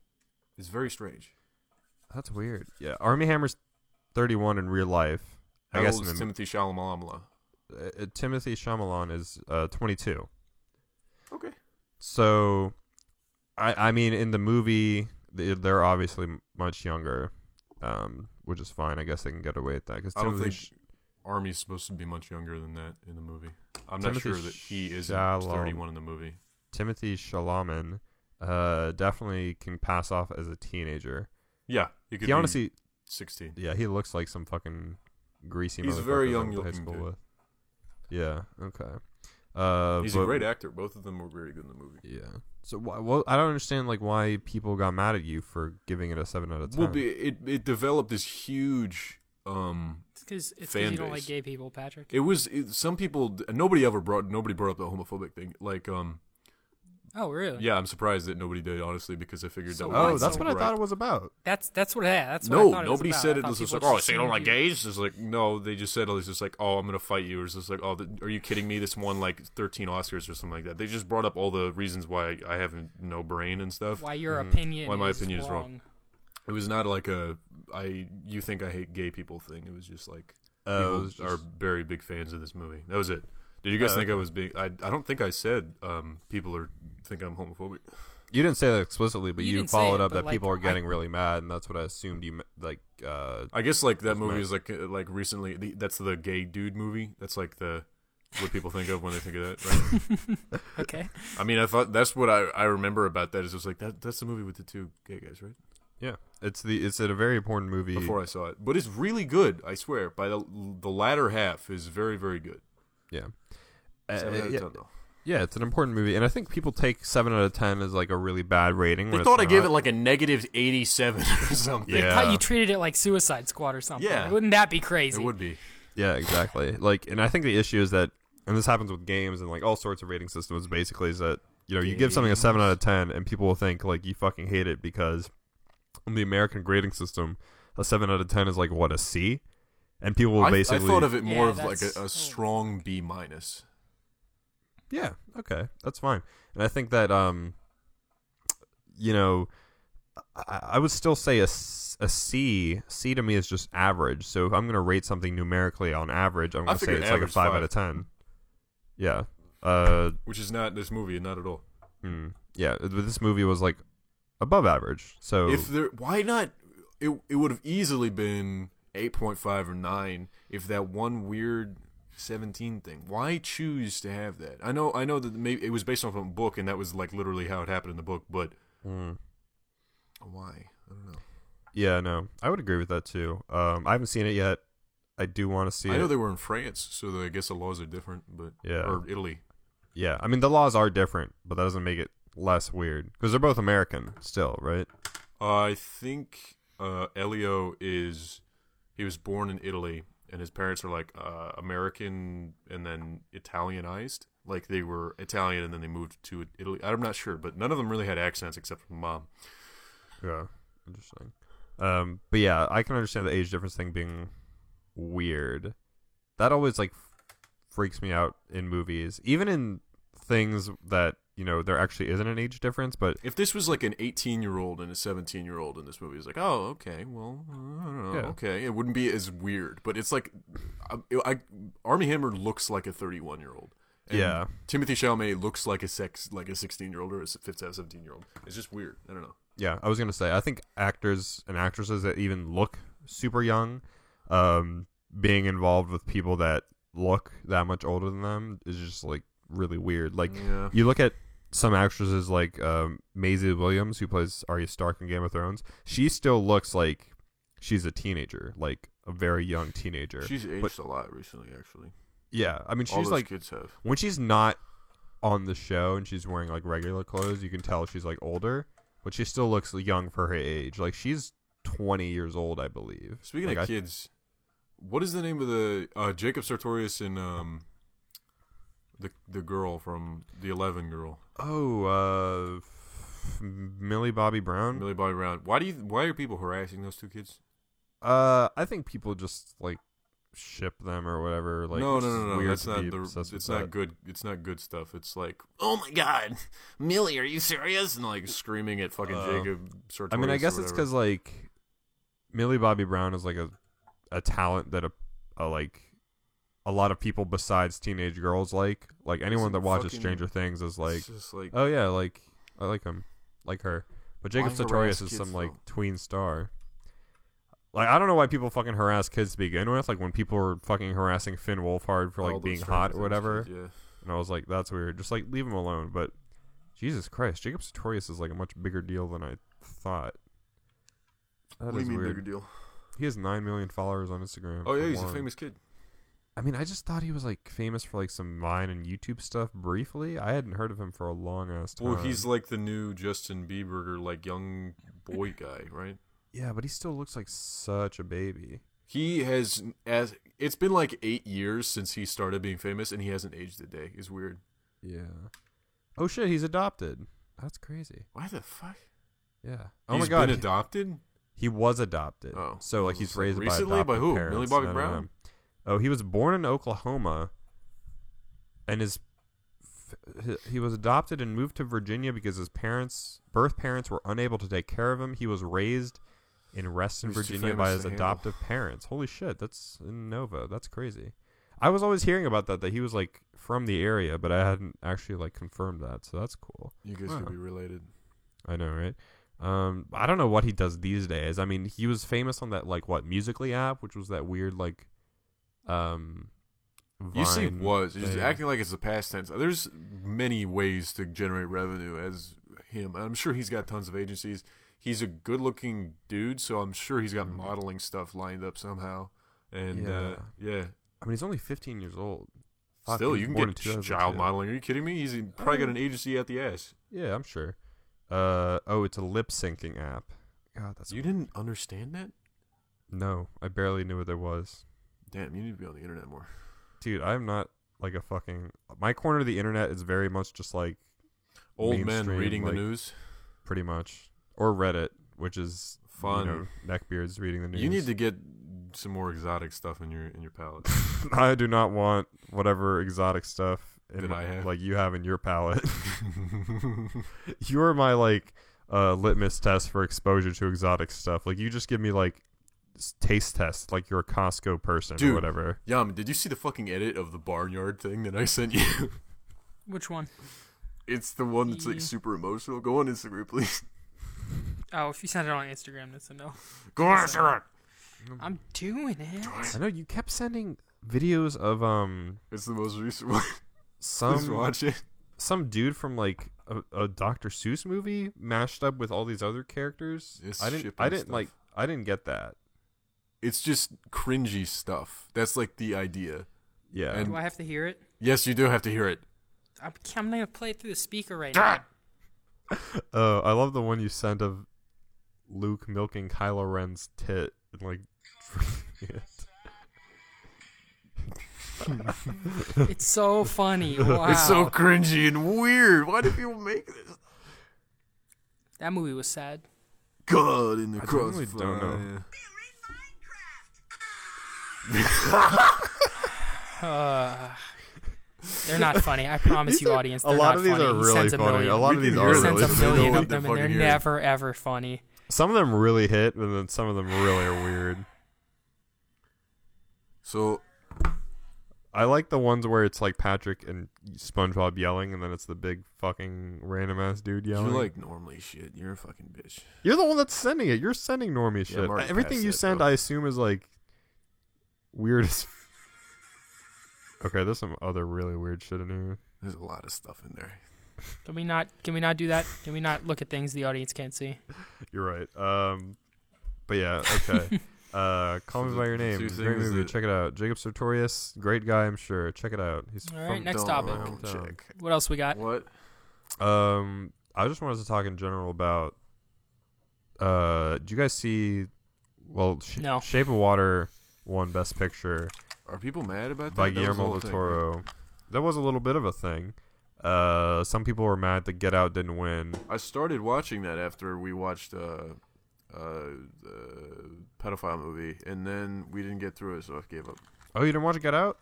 It's very strange. That's weird. Yeah, Army Hammer's 31 in real life. How I guess old is in Timothy Chalamet? Timothy Chalamet is 22. Okay. So, I mean, in the movie, they're obviously much younger, which is fine. I guess they can get away with that because I don't Timothy. think Army's supposed to be much younger than that in the movie. I'm not sure that he is 31 in the movie. Timothy Chalamet definitely can pass off as a teenager. Yeah, he could He be honestly, 16. yeah, he looks like some fucking greasy. He's motherfucker very I young went to high looking school dude. with. Yeah. Okay. He's a great actor. Both of them were very good in the movie. Yeah. So well, I don't understand like why people got mad at you for giving it a 7 out of 10. Well, it developed this huge It's because fan you don't base. like gay people, Patrick. Some people, nobody brought up the homophobic thing. Like Oh, really? yeah, I'm surprised that nobody did, honestly, because I figured So that. why- Oh, was that's so what I thought it was about. That's what. Yeah, that's what I No, thought nobody it was said about. it I was thought just like, people oh, so you don't like assumed gays? It's like, no, they just said, it's just like, oh, I'm gonna fight you. Or it's just like, oh, are you kidding me? This won like 13 Oscars or something like that. They just brought up all the reasons why I have no brain and stuff. Why your opinion? Why my is opinion is wrong. wrong. It was not like you think I hate gay people thing. It was just like it people was just- are very big fans of this movie. That was it. Did you guys think I was being? I don't think I said people think I'm homophobic. You didn't say that explicitly, but You you didn't say followed it, up but, that like, people are getting really mad, and that's what I assumed you like. I guess like that That's movie nice. is like recently. That's the gay dude movie. That's like what people think of when they think of that. Right? Okay. I mean, I thought that's what I remember about that. Is just like that's the movie with the two gay guys, right? Yeah, it's a very important movie. Before I saw it, but it's really good. I swear. By the latter half is very, very good. Yeah. 7 out of yeah, 10, though. yeah, it's an important movie, and I think people take 7 out of 10 as like a really bad rating. They when thought I it's gave not. it like a negative 87 or something. Yeah. I thought you treated it like Suicide Squad or something. Yeah. Wouldn't that be crazy? It would be. Yeah, exactly. Like, and I think the issue is that, and this happens with games and like all sorts of rating systems. Basically, is that you give something a 7 out of 10, and people will think like you fucking hate it because in the American grading system, a 7 out of 10 is like what, a C, and people will I basically. thought of it more Yeah, of like that's- a strong B minus. Yeah, okay, that's fine. And I think that I would still say a C. C to me is just average. So if I'm gonna rate something numerically on average, I'm gonna say figured it's like a average 5 5. out of 10. Yeah. Which is not this movie, not at all. Yeah. This movie was like above average. So Why not? It would have easily been 8.5 or 9 if that one weird 17 thing. Why choose to have that? I know that maybe it was based off of a book, and that was like literally how it happened in the book. But why? I don't know. yeah, no, I would agree with that too. I haven't seen it yet. I do want to see it. I know they were in France, so I guess the laws are different. But Yeah. or Italy. Yeah, I mean the laws are different, but that doesn't make it less weird because they're both American still, right? I think Elio he was born in Italy, and his parents are like American and then Italianized. Like they were Italian and then they moved to Italy. I'm not sure, but none of them really had accents except for mom. Yeah, interesting. But yeah, I can understand the age difference thing being weird. That always like freaks me out in movies, even in things that there actually isn't an age difference. But If this was like an 18-year-old and a 17-year-old in this movie, it's like, oh, okay, well, I don't know, Yeah. okay, it wouldn't be as weird. But it's like, Armie Hammer looks like a 31-year-old. And Yeah. Timothy Chalamet looks like a 16-year-old or a 17-year-old. It's just weird. I don't know. yeah, I was gonna say I think actors and actresses that even look super young, being involved with people that look that much older than them is just like really weird. Like Yeah. you look at some actresses like Maisie Williams, who plays Arya Stark in Game of Thrones. She still looks like she's a teenager, like a very young teenager. She's aged a lot recently, actually. Yeah, I mean All she's those like kids have. when she's not on the show and she's wearing like regular clothes, you can tell she's like older, but she still looks young for her age. Like she's 20 years old, I believe. Speaking Like, of kids, what is the name of the Jacob Sartorius and the girl from the 11 girl, Millie Bobby Brown. Millie Bobby Brown? Why are people harassing those two kids? I think people just like ship them or whatever. Like no, it's just weird that's to not be obsessed with it's not that. good. It's not good stuff. It's like, oh my god, Millie, are you serious? And like screaming at fucking Jacob Sartorius. I mean, I guess or it's whatever. because like Millie Bobby Brown is like a talent that a lot of people besides teenage girls like anyone Isn't that watches fucking- Stranger Things is like, it's just like oh yeah, like I like him, like her. But Jacob Why Sartorius harass is some kids, like though? tween star. Like, I don't know why people fucking harass kids to begin with. Like, when people were fucking harassing Finn Wolfhard for, like, All those being hot Stranger or whatever. Things kids, And I was like, that's weird. Just, like, leave him alone. But, Jesus Christ, Jacob Sartorius is, like, a much bigger deal than I thought. yeah. That What do is you mean weird. bigger deal? He has 9 million followers on Instagram. Oh, yeah, for he's a one. famous kid. I mean, I just thought he was, like, famous for, like, some Vine and YouTube stuff briefly. I hadn't heard of him for a long-ass time. Well, he's like the new Justin Bieber, like, young boy guy, right? Yeah, but he still looks like such a baby. He has, it's been like 8 years since he started being famous, and he hasn't aged a day. It's weird. Yeah. Oh, shit, he's adopted. That's crazy. Why the fuck? Yeah. Oh, He's my God. been adopted? He was adopted. Oh. So, like, he's raised Recently? by By adoptive who? parents. Millie Bobby No, no, Brown? no. Oh, he was born in Oklahoma, and he was adopted and moved to Virginia because his birth parents were unable to take care of him. He was raised in Reston, He's too Virginia by famous his to handle. adoptive parents. Holy shit, that's in Nova. That's crazy. I was always hearing about that he was, like, from the area, but I hadn't actually, like, confirmed that, so that's cool. You guys could be related. I know, right? I don't know what he does these days. I mean, he was famous on that, like, Musical.ly app, which was that weird, like, You see, Vine was. He's thing. acting like it's a past tense. There's many ways to generate revenue as him. I'm sure he's got tons of agencies. He's a good-looking dude, so I'm sure he's got modeling stuff lined up somehow. And, yeah. I mean, he's only 15 years old. Fuck, Still, he you was can born get in 2002. child modeling. Are you kidding me? He's probably got an agency at the ass. Yeah, I'm sure. Oh, it's a lip syncing app. God, that's You didn't understand that? no. I barely knew what there was. Damn, you need to be on the internet more. Dude, I'm not like a fucking. My corner of the internet is very much just like Old men mainstream, reading like, the news. pretty much, or Reddit, which is Fun. You know, neckbeards reading the news. You need to get some more exotic stuff in your palate. I do not want whatever exotic stuff That I have. like you have in your palate. You're my like litmus test for exposure to exotic stuff. Like you just give me like taste tests, like you're a Costco person Dude. or whatever. Yum, did you see the fucking edit of the barnyard thing that I sent you? Which one? It's the one that's like super emotional. Go on Instagram, please. Oh, if you send it on Instagram, that's a no. Go on Instagram. I'm doing it. I know you kept sending videos of It's the most recent one. Please some watch it. some dude from like a Dr. Seuss movie mashed up with all these other characters. It's I didn't shipping stuff. I didn't get that. It's just cringy stuff. That's like the idea. Yeah. And- Do I have to hear it? Yes, you do have to hear it. I'm gonna play it through the speaker right now. Oh, I love the one you sent of Luke milking Kylo Ren's tit and like It's so funny. Wow. It's so cringy and weird. Why do people make this? That movie was sad. God in the I genuinely don't know. They're not funny. I promise you, audience. They're a lot not of these funny. are He really sends a funny. million. A lot We of can these hear are He it. sends really a Listen, million we of don't them, and they're fucking hear it. never ever funny. Some of them really hit, and then some of them really are weird. So I like the ones where it's like Patrick and SpongeBob yelling, and then it's the big fucking random ass dude you yelling. like normally shit. You're a fucking bitch. You're the one that's sending it. You're sending normie shit. I'm already Everything past you that, send, though. I assume, is like weird as. Okay, there's some other really weird shit in here. There's a lot of stuff in there. Can we not do that? Can we not look at things the audience can't see? You're right. But yeah, okay. Call Me by Your Name. two It's a great things movie. that- Check it out. Jacob Sartorius, great guy, I'm sure. Check it out. He's All right, from next Don't topic. round check. What else we got? What? I just wanted to talk in general about. Do you guys see? Well, No. Shape of Water won Best Picture Are people mad about that? by That was the Guillermo whole del thing, Toro. right? That was a little bit of a thing. Some people were mad that Get Out didn't win. I started watching that after we watched the pedophile movie, and then we didn't get through it, so I gave up. Oh, you didn't watch Get Out?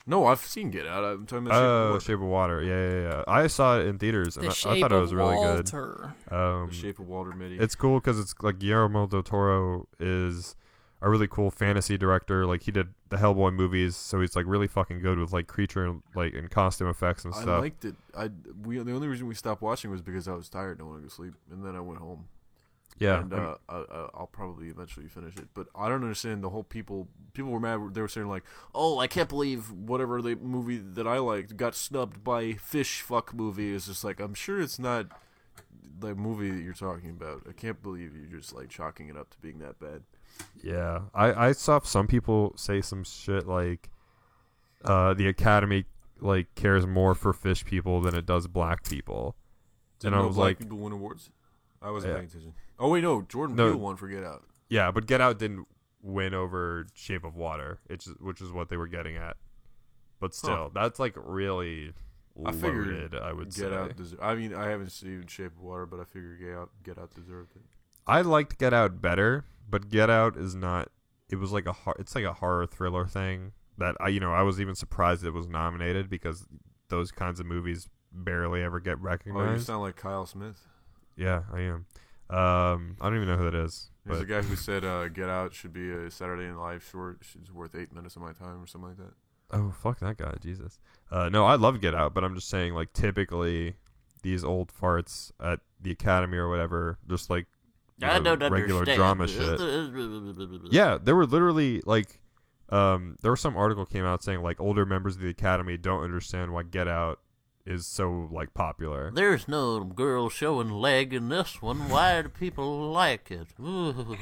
No, I've seen Get Out. I'm talking about Oh, Shape of Water. Yeah. I saw it in theaters, and The I Shape thought it was of really Walter. good. The Shape of Walter Mitty. It's cool because it's like Guillermo del Toro is a really cool fantasy director. Like he did the Hellboy movies, so he's like really fucking good with like creature and costume effects and I stuff. liked it. The only reason we stopped watching was because I was tired and I wanted to go sleep, and then I went home. Yeah. And I'll probably eventually finish it. But I don't understand the whole people were mad. They were saying like, "Oh, I can't believe whatever the movie that I liked got snubbed by Fish Fuck movie." It's just like, I'm sure it's not the movie that you're talking about. I can't believe you're just like chalking it up to being that bad. Yeah, I saw some people say some shit like the Academy like cares more for fish people than it does black people. Didn't and I know was black like, people win awards. I wasn't Yeah. paying attention. Oh wait, no, Jordan Peele won for Get Out. yeah, but Get Out didn't win over Shape of Water, which is what they were getting at. But still, that's like really I figured loaded, I would Get say. Out. I mean, I haven't seen Shape of Water, but I figured Get Out deserved it. I liked Get Out better, but Get Out is not. It was like it's like a horror thriller thing that I was even surprised it was nominated because those kinds of movies barely ever get Oh, you recognized. sound like Kyle Smith. Yeah, I am. I don't even know who that is. There's But a guy who said Get Out should be a Saturday Night Live short. It's worth 8 minutes of my time or something like that. oh, fuck that guy, Jesus. No, I love Get Out, but I'm just saying, like, typically these old farts at the Academy or whatever, just like I don't regular understand. drama shit. Yeah, there were literally like, there was some article came out saying like older members of the Academy don't understand why Get Out is so like popular. There's no girl showing leg in this one. Why do people like it? Ooh.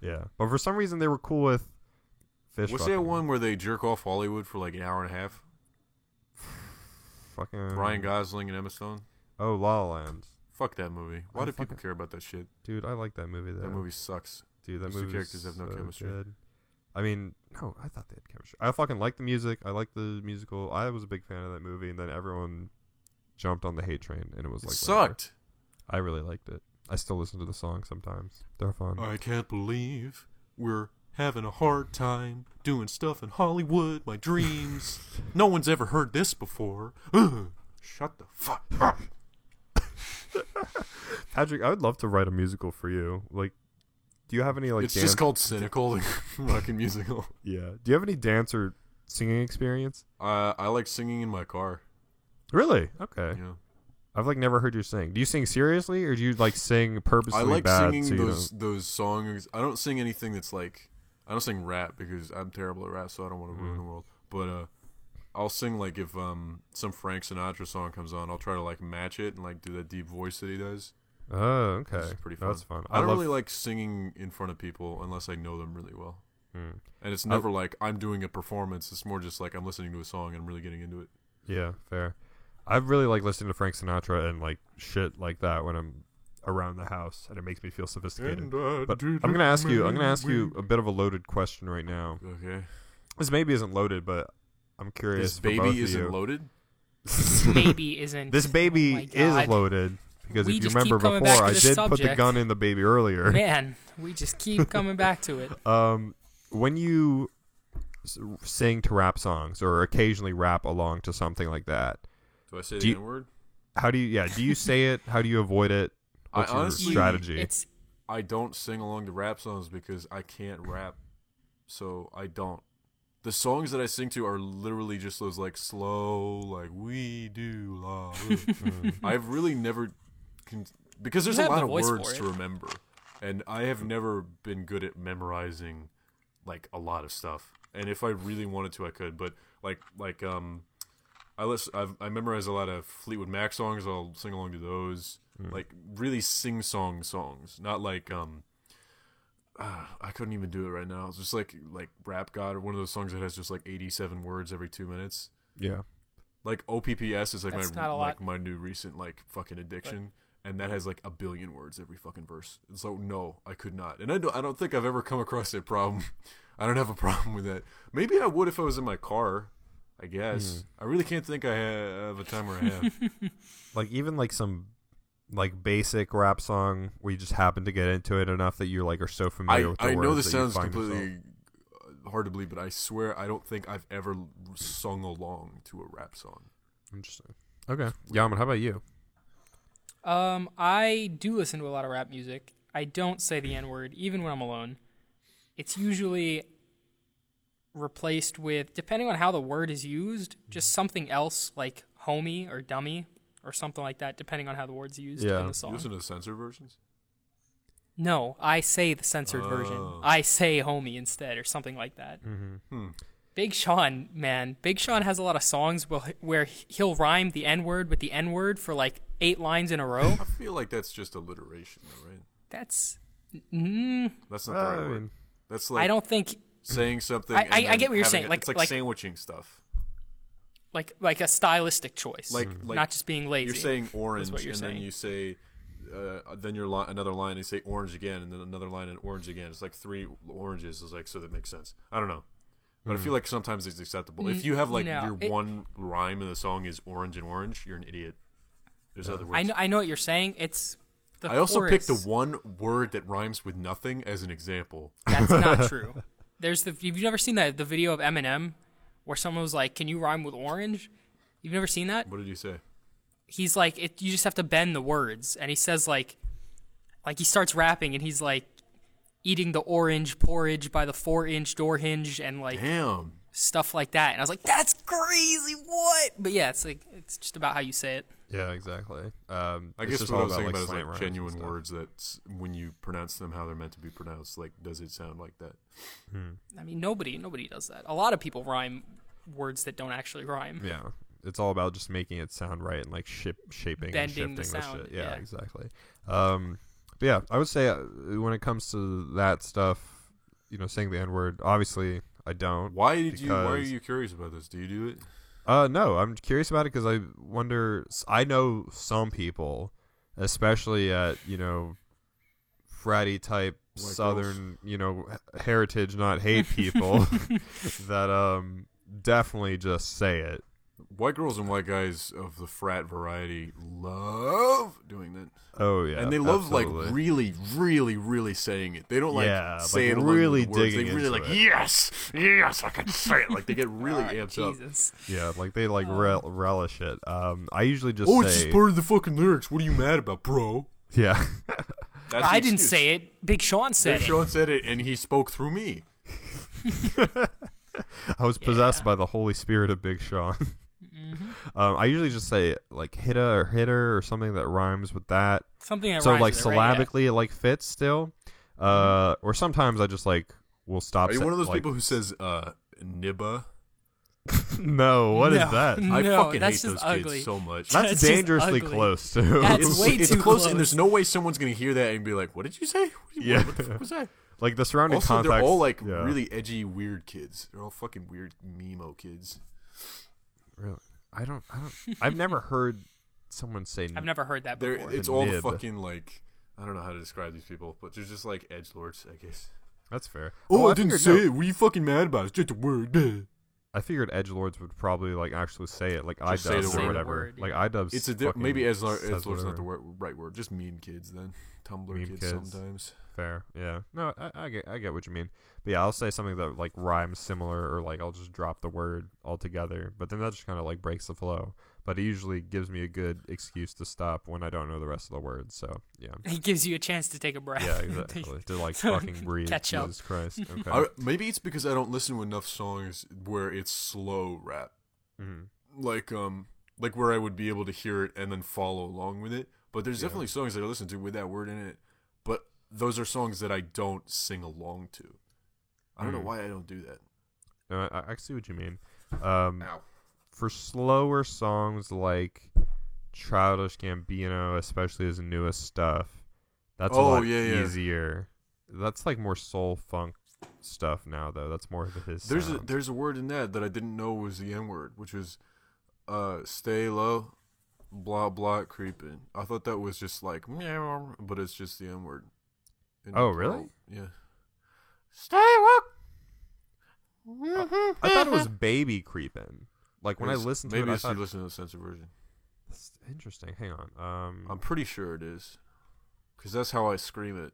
Yeah, but for some reason they were cool with fish. What's that one where they jerk off Hollywood for like an hour and a half? Fucking Ryan Gosling and Emma Stone. Oh, La La Land. Fuck that movie. Why I do people fucking- care about that shit? Dude, I like that movie though. That movie sucks. Dude, that those two movie characters have no chemistry. Good. I mean, no, I thought they had chemistry. I fucking like the music. I like the musical. I was a big fan of that movie, and then everyone jumped on the hate train, and it was It like sucked. whatever. I really liked it. I still listen to the songs sometimes. They're fun. I can't believe we're having a hard time doing stuff in Hollywood. My dreams. No one's ever heard this before. Ugh. Shut the fuck up. Patrick, I would love to write a musical for you. Like, do you have any like? It's dance- just called Cynical, the fucking musical. Yeah. Do you have any dance or singing experience? I like singing in my car. Really? Okay. You know, I've like never heard you sing. Do you sing seriously, or do you like sing purposely I like bad? singing so you those songs. I don't sing anything that's like, I don't sing rap because I'm terrible at rap, so I don't want to ruin the world. But I'll sing like if some Frank Sinatra song comes on, I'll try to like match it and like do that deep voice that he does. Oh, okay. It's pretty fun. That's fun. I don't love- really like singing in front of people unless I know them really well. Hmm. And it's never like I'm doing a performance. It's more just like I'm listening to a song and I'm really getting into it. Yeah, fair. I really like listening to Frank Sinatra and like shit like that when I'm around the house, and it makes me feel sophisticated. But I'm gonna ask you a bit of a loaded question right now. Okay. This maybe isn't loaded, but I'm curious. This for both baby of isn't you. loaded? This baby isn't. This baby Oh my is God. loaded because We if you just remember keep coming before, back to I this did put the subject. gun in the baby earlier. Man, we just keep coming back to it. When you sing to rap songs or occasionally rap along to something like that, Do I say Do the you- N word? how do you? Yeah, do you say it? How do you avoid it? What's your honestly- strategy? It's I don't sing along to rap songs because I can't rap, so I don't. The songs that I sing to are literally just those like slow, like we do love. I've really never, because there's You a have lot the of voice words for to it. remember, and I have never been good at memorizing like a lot of stuff. And if I really wanted to, I could. But I memorize a lot of Fleetwood Mac songs. I'll sing along to those. Like really sing songs, not like I couldn't even do it right now. It's just like Rap God or one of those songs that has just like 87 words every 2 minutes. yeah. Like OPPS is like That's my not a lot. my new recent like fucking addiction, and that has like a billion words every fucking verse. And so no, I could not, and I don't think I've ever come across that problem. I don't have a problem with that. Maybe I would if I was in my car. I guess I really can't think I have a time where I have. Like even like some like basic rap song where you just happen to get into it enough that you like are so familiar with the I words know this that you sounds find completely yourself- hard to believe, but I swear I don't think I've ever sung along to a rap song. Interesting. Okay, Yaman, how about you? I do listen to a lot of rap music. I don't say the N-word, even when I'm alone. It's usually replaced with, depending on how the word is used, just something else like homie or dummy or something like that, depending on how the word's used Yeah. in the You song. listen to the censored versions? No, I say the censored version. Oh. I say homie instead, or something like that. Big Sean, man. Big Sean has a lot of songs where he'll rhyme the N-word with the N-word for like 8 lines in a row. I feel like that's just alliteration, though, right? That's... That's not the right word. That's like I don't think... saying something. I get what you're saying. It's like sandwiching stuff. Like a stylistic choice. Like not just being lazy. You're saying orange, what you're and saying. then you say, then another line, and you say orange again, and then another line and orange again. It's like 3 oranges. It's like, so that makes sense. I don't know. But I feel like sometimes it's acceptable. If you have like one rhyme in the song is orange and orange, you're an idiot. There's other words. I know what you're saying. It's the I also chorus. picked the one word that rhymes with nothing as an example. That's not true. You've never seen the video of Eminem where someone was like, "Can you rhyme with orange?" You've never seen that? What did you say? He's like, you just have to bend the words, and he says like he starts rapping, and he's like, eating the orange porridge by the 4-inch door hinge, and like Damn. stuff like that. And I was like, that's crazy. What? But yeah, it's just about how you say it. Yeah, exactly. I it's guess just what I all was about, thinking about is slant like rhymes and genuine stuff. words that when you pronounce them how they're meant to be pronounced, like does it sound like that? I mean, nobody does that. A lot of people rhyme words that don't actually rhyme. Yeah, it's all about just making it sound right and like shaping Bending and the shifting sound, shit. Yeah, yeah. exactly. But yeah, I would say when it comes to that stuff, saying the N-word, obviously I don't. Why are because- you curious about this? Do you do it? No, I'm curious about it because I wonder. I know some people, especially at fratty type White Southern, heritage, not hate people, that definitely just say it. White girls and white guys of the frat variety love doing that. Oh yeah, and they love absolutely. like really, really, really saying it. They don't like say like it along really with the words. digging They really into like it. yes, I can say it. Like they get really amped up. Jesus. Yeah, like they like relish it. I usually just Oh, say, it's just part of the fucking lyrics. What are you mad about, bro? yeah. That's the I didn't excuse. say it. Big Sean said Big Sean said it, and he spoke through me. I was possessed by the Holy Spirit of Big Sean. I usually just say like hitter or something that rhymes with that. it. Something that So rhymes like with it, right? Yeah. syllabically it like fits still. Or sometimes I just like will stop. Are you one of those like, people who says nibba? No, what is No. that? I No, fucking that's hate just those ugly. kids so much. That's That's just dangerously ugly. close too. That's way it's too close, close. and there's no way someone's gonna hear that and be like, "What did you say? Yeah. What the fuck was that?" like the surrounding Also, context. they're all like yeah. really edgy, weird kids. They're all fucking weird Mimo kids. Really? I don't. I've never heard someone say. I've never heard that They're before. it's all the nib. fucking like I don't know how to describe these people, but they're just like edgelords, I guess. That's fair. Oh, I figured didn't say no. it. What are you fucking mad about? It's just a word. Bleh. I figured edgelords would probably like actually say it, like Just say the iDubbbz or word. whatever. Word, yeah. Like iDubbbz. It's a fucking maybe says edgelord's not whatever. the right word. Just meme kids then. Tumblr Meme kids, kids. sometimes. Fair, yeah. No, I get what you mean. But yeah, I'll say something that like rhymes similar, or like I'll just drop the word altogether. But then that just kind of like breaks the flow. But it usually gives me a good excuse to stop when I don't know the rest of the words. So yeah, He gives you a chance to take a breath. yeah, exactly. To like fucking breathe. Catch up. Jesus Christ. Okay. Maybe it's because I don't listen to enough songs where it's slow rap. Mhm. Like where I would be able to hear it and then follow along with it. But there's definitely songs that I listen to with that word in it. But those are songs that I don't sing along to. I don't know why I don't do that. No, I see what you mean. Ow. For slower songs like Childish Gambino, especially his newest stuff, that's a lot easier. That's like more soul funk stuff now, though. That's more of his. There's a word in that I didn't know was the N word, which was stay low, blah blah creeping. I thought that was just like meow, but it's just the N word. Oh, really? Yeah. Stay woke. I thought it was baby creeping. Like when I listened to maybe it, I it's you thought listen to the censored version. that's interesting. Hang on. I'm pretty sure it is, because that's how I scream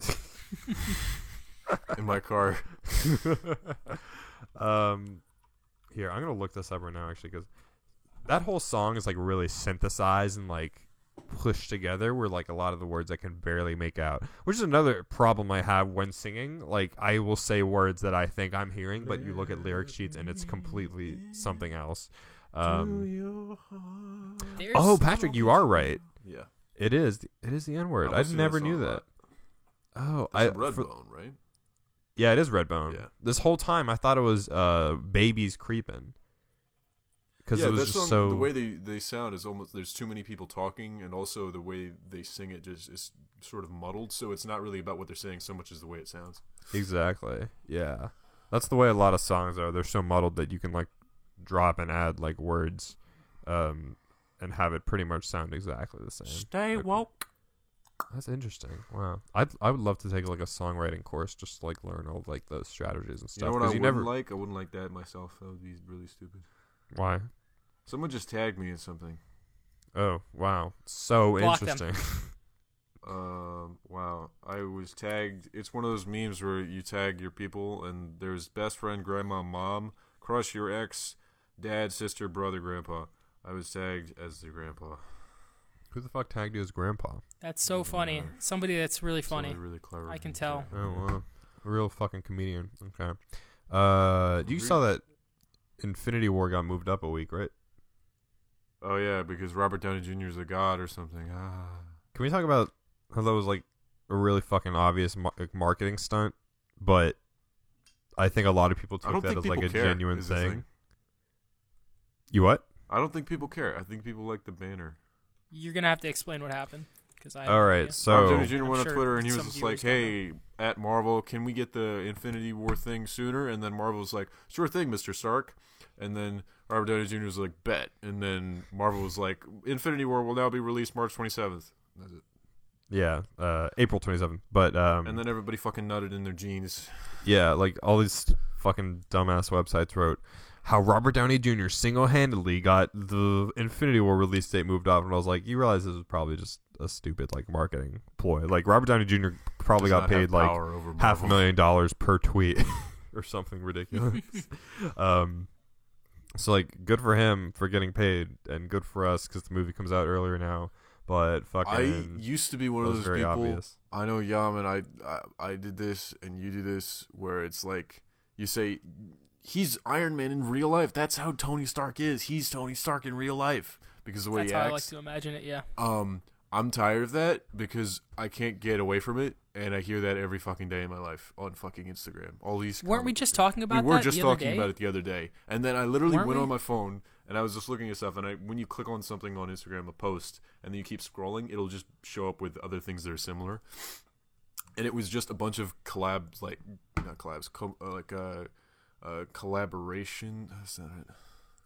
it in my car. Here, I'm gonna look this up right now, actually, because that whole song is like really synthesized and like pushed together, where like a lot of the words I can barely make out, which is another problem I have when singing. Like I will say words that I think I'm hearing, but you look at lyric sheets and it's completely something else. There's- Oh, Patrick, you are right. Yeah. It is. It is the N word. I I listen to that never song knew a that. lot. Oh, That's Redbone, right? yeah, it is Redbone. Yeah. This whole time I thought it was Babies Creepin'. Because Yeah, it was that just song, so. the way they sound is almost, there's too many people talking, and also the way they sing it just is sort of muddled, so it's not really about what they're saying so much as the way it sounds. Exactly. Yeah. That's the way a lot of songs are. They're so muddled that you can like drop and add like words, and have it pretty much sound exactly the same. Stay Okay. woke. That's interesting. Wow. I would love to take like a songwriting course just to like learn all like those strategies and You stuff. know what 'cause I you wouldn't never. like? I wouldn't like that myself. That would be really stupid. Why? Someone just tagged me in something. Oh wow. So Block them. interesting. Wow. I was tagged. It's one of those memes where you tag your people, and there's best friend, grandma, mom, crush, your ex, dad, sister, brother, grandpa. I was tagged as the grandpa. Who the fuck tagged you as grandpa? That's so funny. Somebody that's really funny. Somebody really clever. I can tell. Oh wow. A real fucking comedian. Okay. You saw that Infinity War got moved up a week, right? Oh yeah, because Robert Downey Jr. is a god or something. Can we talk about how that was like a really fucking obvious marketing stunt, but I think a lot of people I took don't that think as like people a care, genuine is the thing. You what? I don't think people care. I think people like the banner. You're gonna have to explain what happened because I. have All no right, idea. so Robert Downey Jr. I'm went on sure Twitter and he was some just like, viewers don't "Hey, at Marvel, can we get the Infinity War thing sooner?" And then Marvel was like, "Sure thing, Mr. Stark." And then Robert Downey Jr. was like, "Bet." And then Marvel was like, "Infinity War will now be released March 27th." That's it. yeah, April 27th. But And then everybody fucking nutted in their jeans. yeah, like all these fucking dumbass websites wrote how Robert Downey Jr. single-handedly got the Infinity War release date moved up, and I was like, you realize this was probably just a stupid like marketing ploy. Like Robert Downey Jr. probably Does got not have paid like power over Marvel. $500,000 per tweet or something ridiculous. So like, good for him for getting paid, and good for us because the movie comes out earlier now. But fucking, I used to be one that of was those very people. obvious. I know Yaman. I did this and you do this, where it's like you say he's Iron Man in real life. That's how Tony Stark is. He's Tony Stark in real life because of the way That's he how acts. I like to imagine it. Yeah. I'm tired of that because I can't get away from it, and I hear that every fucking day in my life on fucking Instagram. All these Weren't we just talking about we were that just the other talking day? about it the other day, and then I literally Weren't went we? on my phone and I was just looking at stuff, and when you click on something on Instagram, a post, and then you keep scrolling, it'll just show up with other things that are similar, and it was just a bunch of collabs, like not collabs, collaboration. That's not it.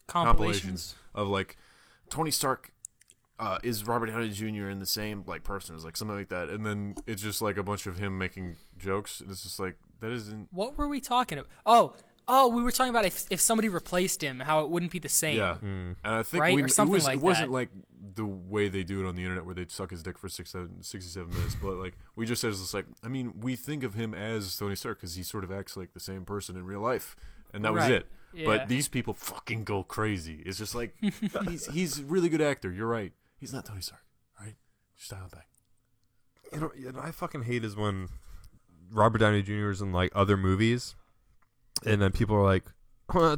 Compilations. Of like Tony Stark is Robert Downey Jr. in the same like person, is like something like that, and then it's just like a bunch of him making jokes, and it's just like that isn't. What were we talking about? Oh, we were talking about if somebody replaced him, how it wouldn't be the same. Yeah, and I think Right? Or something like it wasn't that. like the way they do it on the internet where they suck his dick for 67 minutes, but like we just said, it's just like, I mean, we think of him as Tony Stark because he sort of acts like the same person in real life, and that was Right. it. Yeah. But these people fucking go crazy. It's just like he's a really good actor. You're right. He's not Tony Stark. All right, just dial it back. You know, I fucking hate is when Robert Downey Jr. is in like other movies, and then people are like,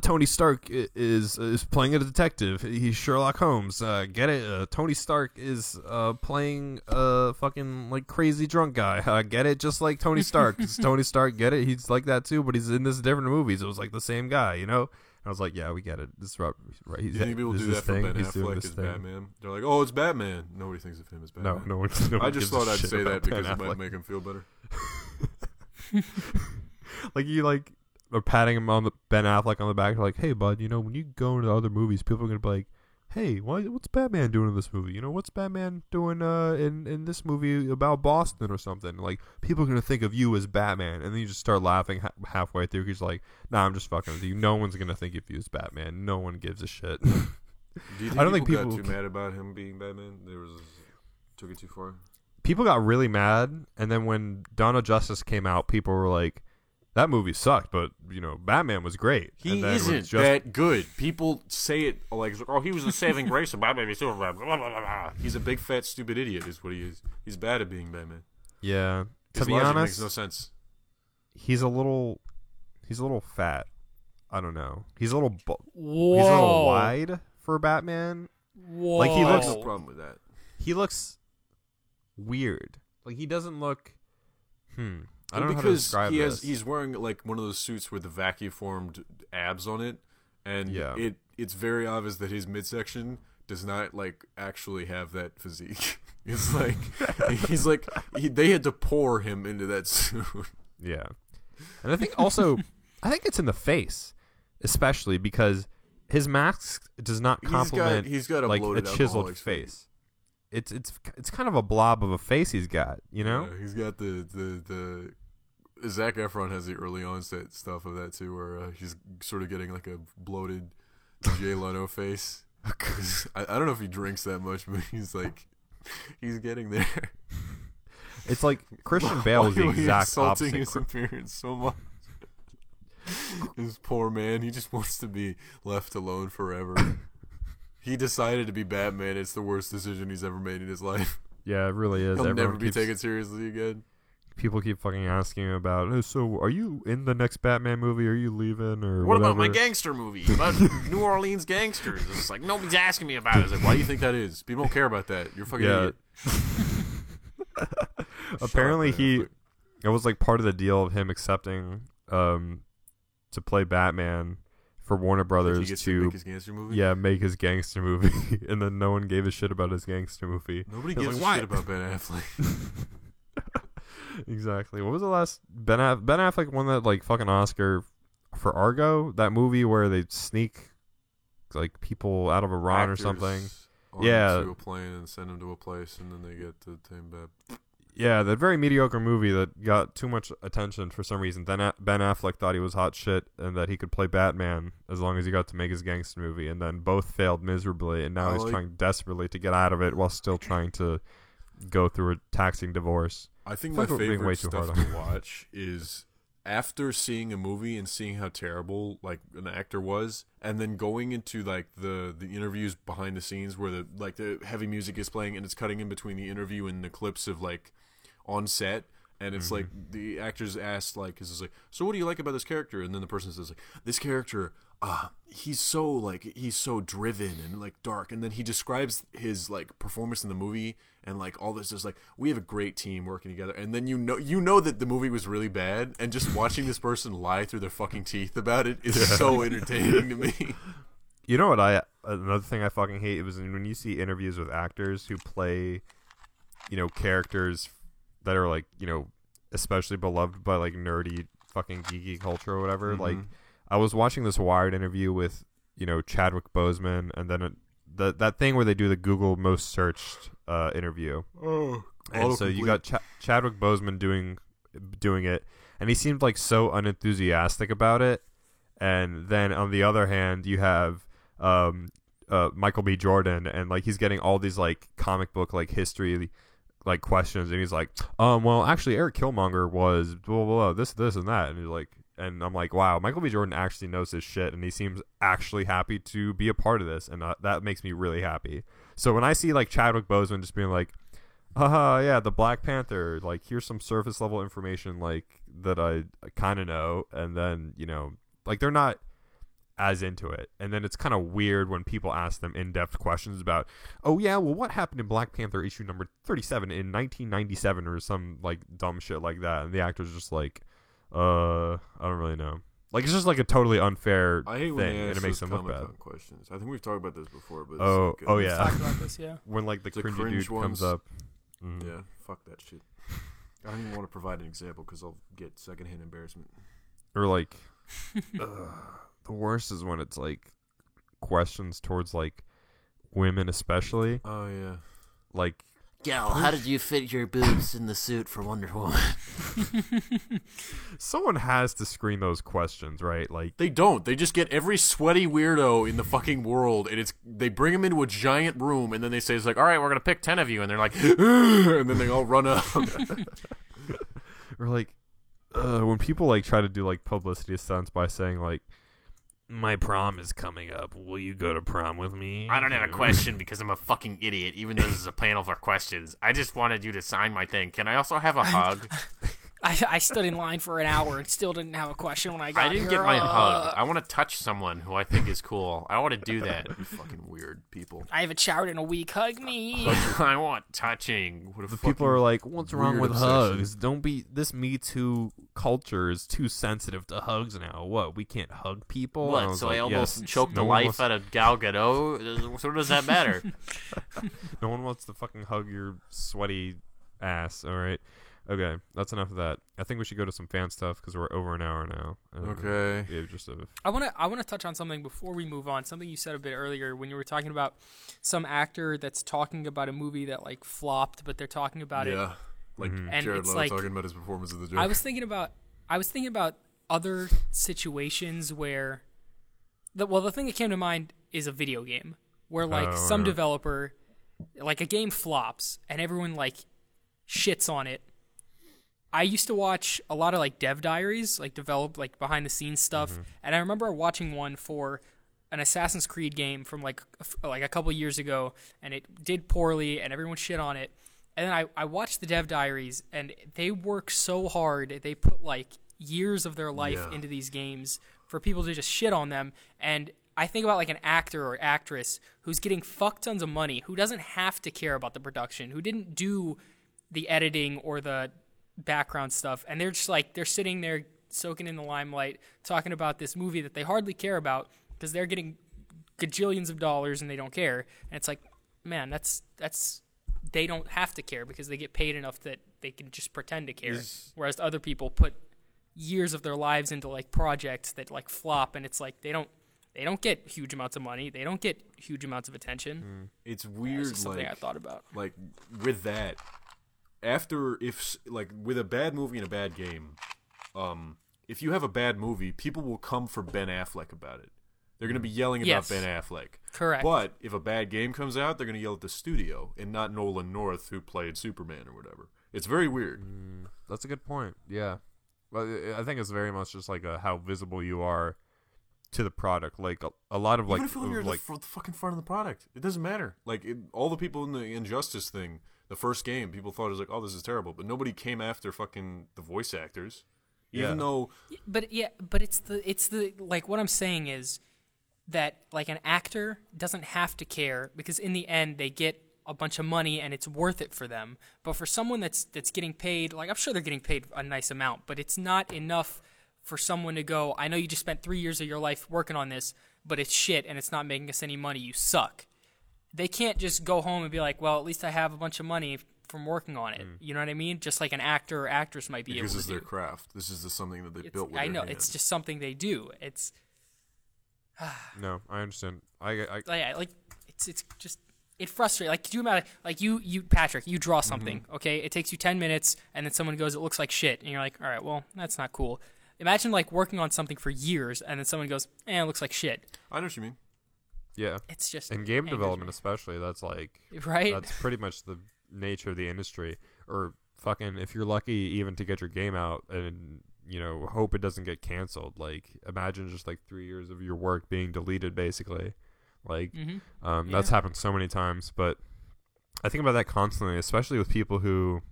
Tony Stark is playing a detective. He's Sherlock Holmes. Get it? Tony Stark is playing a fucking like crazy drunk guy. Get it? Just like Tony Stark. It's Tony Stark. Get it? He's like that too, but he's in this different movies. It was like the same guy, you know. And I was like, yeah, we get it. This is right. Do you think people this do is that for thing. Ben He's doing Affleck this as thing. Batman? They're like, oh, it's Batman. Nobody thinks of him as Batman. No one I just gives a thought I'd shit say about that because Ben it might Affleck. make him feel better. Like you like are patting him on the Ben Affleck on the back, like, hey bud, you know when you go into other movies, people are gonna be like, hey, what's Batman doing in this movie? You know, what's Batman doing in this movie about Boston or something? Like people are gonna think of you as Batman, and then you just start laughing halfway through. He's like, nah, I'm just fucking with you. No one's gonna think of you as Batman. No one gives a shit. Do you think I don't think people people got too mad about him being Batman? Took it too far. People got really mad, and then when Dawn of Justice came out, people were like, that movie sucked, but you know, Batman was great. He And then isn't when that good. People say it like, oh, he was the saving grace of Batman v Superman. Blah, blah, blah, blah. He's a big fat stupid idiot, is what he is. He's bad at being Batman. Yeah, to His be logic honest, makes no sense. he's a little fat. I don't know. He's a little Whoa. he's a little wide for Batman. Whoa. Like, he I looks- have no problem with that. He looks weird. Like he doesn't look. I Well, don't know how to because describe this. he's wearing like one of those suits with the vacuum formed abs on it, and it's very obvious that his midsection does not like actually have that physique. It's like they had to pour him into that suit. Yeah, and I think also I think it's in the face, especially because his mask does not complement. He's got a like bloated a chiseled alcoholic face. It's kind of a blob of a face he's got, you know. Yeah, he's got the Zac Efron has the early onset stuff of that too, where he's sort of getting like a bloated Jay Leno face. I don't know if he drinks that much, but he's getting there. It's like Christian Bale is the exact insulting opposite. his appearance so much. This poor man, he just wants to be left alone forever. He decided to be Batman. It's the worst decision he's ever made in his life. Yeah, it really is. He'll Everyone never be keeps- taken seriously again. People keep fucking asking him about. "Hey, so, are you in the next Batman movie? Are you leaving or What whatever?" about my gangster movie about New Orleans gangsters? It's like nobody's asking me about it. It's like, Why do you think that is? People don't care about that. You're a fucking Yeah. idiot. Apparently, Shut up, man. it was like part of the deal of him accepting to play Batman for Warner He Brothers gets to make his gangster movie. make his gangster movie, and then no one gave a shit about his gangster movie. Nobody It's gives like, a shit about Ben Affleck. Exactly. What was the last Ben Affleck won that like fucking Oscar for Argo? That movie where they sneak like people out of Iran or Actors something. onto Yeah. a plane and send them to a place, and then they get the thing back. Yeah, that very mediocre movie that got too much attention for some reason. Then Ben Affleck thought he was hot shit and that he could play Batman as long as he got to make his gangster movie, and then both failed miserably, and now I he's like- trying desperately to get out of it while still trying to go through a taxing divorce. I think I my feel like we're being way favorite too stuff hard to watch is after seeing a movie and seeing how terrible like an actor was, and then going into like the interviews behind the scenes where the heavy music is playing and it's cutting in between the interview and the clips of like on set, and it's like the actors asked like, is like, so what do you like about this character? And then the person says like, this character, he's so driven and like dark, and then he describes his like performance in the movie and like all this is like, we have a great team working together, and then you know that the movie was really bad, and just watching this person lie through their fucking teeth about it is so entertaining to me. You know what another thing I fucking hate was when you see interviews with actors who play, characters that are like, especially beloved by like nerdy fucking geeky culture or whatever. Like I was watching this Wired interview with, Chadwick Boseman, and then that thing where they do the Google most searched interview. Oh, And so you got Chadwick Boseman doing it, and he seemed like so unenthusiastic about it. And then on the other hand, you have Michael B. Jordan, and like he's getting all these like comic book like history like questions, and he's like, well, actually, Eric Killmonger was blah blah blah, this and that, and he's like, and I'm like, wow, Michael B. Jordan actually knows his shit, and he seems actually happy to be a part of this, and that makes me really happy. So when I see like Chadwick Boseman just being like, yeah, the Black Panther, like here's some surface level information like that I kind of know, and then like they're not as into it, and then it's kind of weird when people ask them in-depth questions about, oh yeah, well, what happened in Black Panther issue number 37 in 1997 or some like dumb shit like that, and the actor's just like, I don't really know. Like it's just like a totally unfair I hate thing, when they and ask it makes those them look bad. Comic-Con questions. I think we've talked about this before, but Oh, it's like, oh yeah. Talked about this, yeah. When like the The cringy cringe dude comes ones. up. Mhm. Yeah, fuck that shit. I don't even want to provide an example because I'll get secondhand embarrassment. Or like the worst is when it's like questions towards like women, especially Oh yeah. like Gal, how did you fit your boobs in the suit for Wonder Woman? someone has to screen those questions, right? Like They don't. They just get every sweaty weirdo in the fucking world, and they bring them into a giant room, and then they say it's like, all right, we're gonna pick 10 of you, and they're like, and then they all run up. or like when people like try to do like publicity stunts by saying like, my prom is coming up, will you go to prom with me? I don't have a question because I'm a fucking idiot, even though this is a panel for questions. I just wanted you to sign my thing. Can I also have a hug? I stood in line for an hour and still didn't have a question when I got I didn't here. get my hug. I want to touch someone who I think is cool. I want to do that. You fucking weird people. I haven't showered in a week. Hug me. I want touching. What a The people are like, "What's wrong weird with obsession. hugs? Don't be this Me Too culture is too sensitive to hugs now. What? We can't hug people." And What? was So like, I almost yes, choked no the one life wants- out of Gal Gadot? So what does that matter? No one wants to fucking hug your sweaty ass. All right. Okay, that's enough of that. I think we should go to some fan stuff because we're over an hour now. Okay. Yeah, just a, I wanna touch on something before we move on. Something you said a bit earlier when you were talking about some actor that's talking about a movie that like flopped, but they're talking about it. Yeah. Like And Jared it's Leto like- talking about his performance of the Joker. I was thinking about other situations where the thing that came to mind is a video game where like some developer, like a game flops and everyone like shits on it. I used to watch a lot of like dev diaries, like develop like behind the scenes stuff, and I remember watching one for an Assassin's Creed game from like a couple years ago, and it did poorly, and everyone shit on it. And then I watched the dev diaries, and they work so hard. They put like years of their life Yeah. into these games for people to just shit on them. And I think about like an actor or actress who's getting fuck tons of money, who doesn't have to care about the production, who didn't do the editing or the background stuff, and they're just like they're sitting there soaking in the limelight talking about this movie that they hardly care about because they're getting gajillions of dollars and they don't care. And it's like, man, that's they don't have to care because they get paid enough that they can just pretend to care. Whereas other people put years of their lives into like projects that like flop, and it's like they don't get huge amounts of money, they don't get huge amounts of attention. It's It's weird, just something like I thought about. like with that. After if like with a bad movie and a bad game, if you have a bad movie, people will come for Ben Affleck about it. They're gonna be yelling Yes. about Ben Affleck. Correct. But if a bad game comes out, they're gonna yell at the studio and not Nolan North, who played Superman or whatever. It's very weird. that's a good point. Yeah, but I think it's very much just like how visible you are to the product. Like a lot of like Even if you're like the fucking front of the product, it doesn't matter. Like all the people in the Injustice thing, the first game, people thought it was like, oh, this is terrible, but nobody came after fucking the voice actors, even Yeah. though But it's the like what I'm saying is that like an actor doesn't have to care because in the end they get a bunch of money and it's worth it for them. But for someone that's getting paid, like I'm sure they're getting paid a nice amount, but it's not enough for someone to go, I know you just spent 3 years of your life working on this, but it's shit and it's not making us any money. You suck. They can't just go home and be like, well, at least I have a bunch of money from working on it. You know what I mean? Just like an actor or actress might be because able it's to their do. craft. This is something that they It's- built with I their know hands. it's just something they do. It's no, I understand. I like it's just it frustrates. Like, could you imagine? Like you Patrick, you draw something. Okay, it takes you 10 minutes, and then someone goes, "It looks like shit," and you're like, "All right, well, that's not cool." Imagine like working on something for years, and then someone goes, "Eh, it looks like shit." I know what you mean. yeah. It's just In game angers development, me. especially, that's like right? that's pretty much the nature of the industry. Or fucking, if you're lucky, even to get your game out and hope it doesn't get canceled. Like, imagine just like 3 years of your work being deleted, basically. Like, that's happened so many times. But I think about that constantly, especially with people who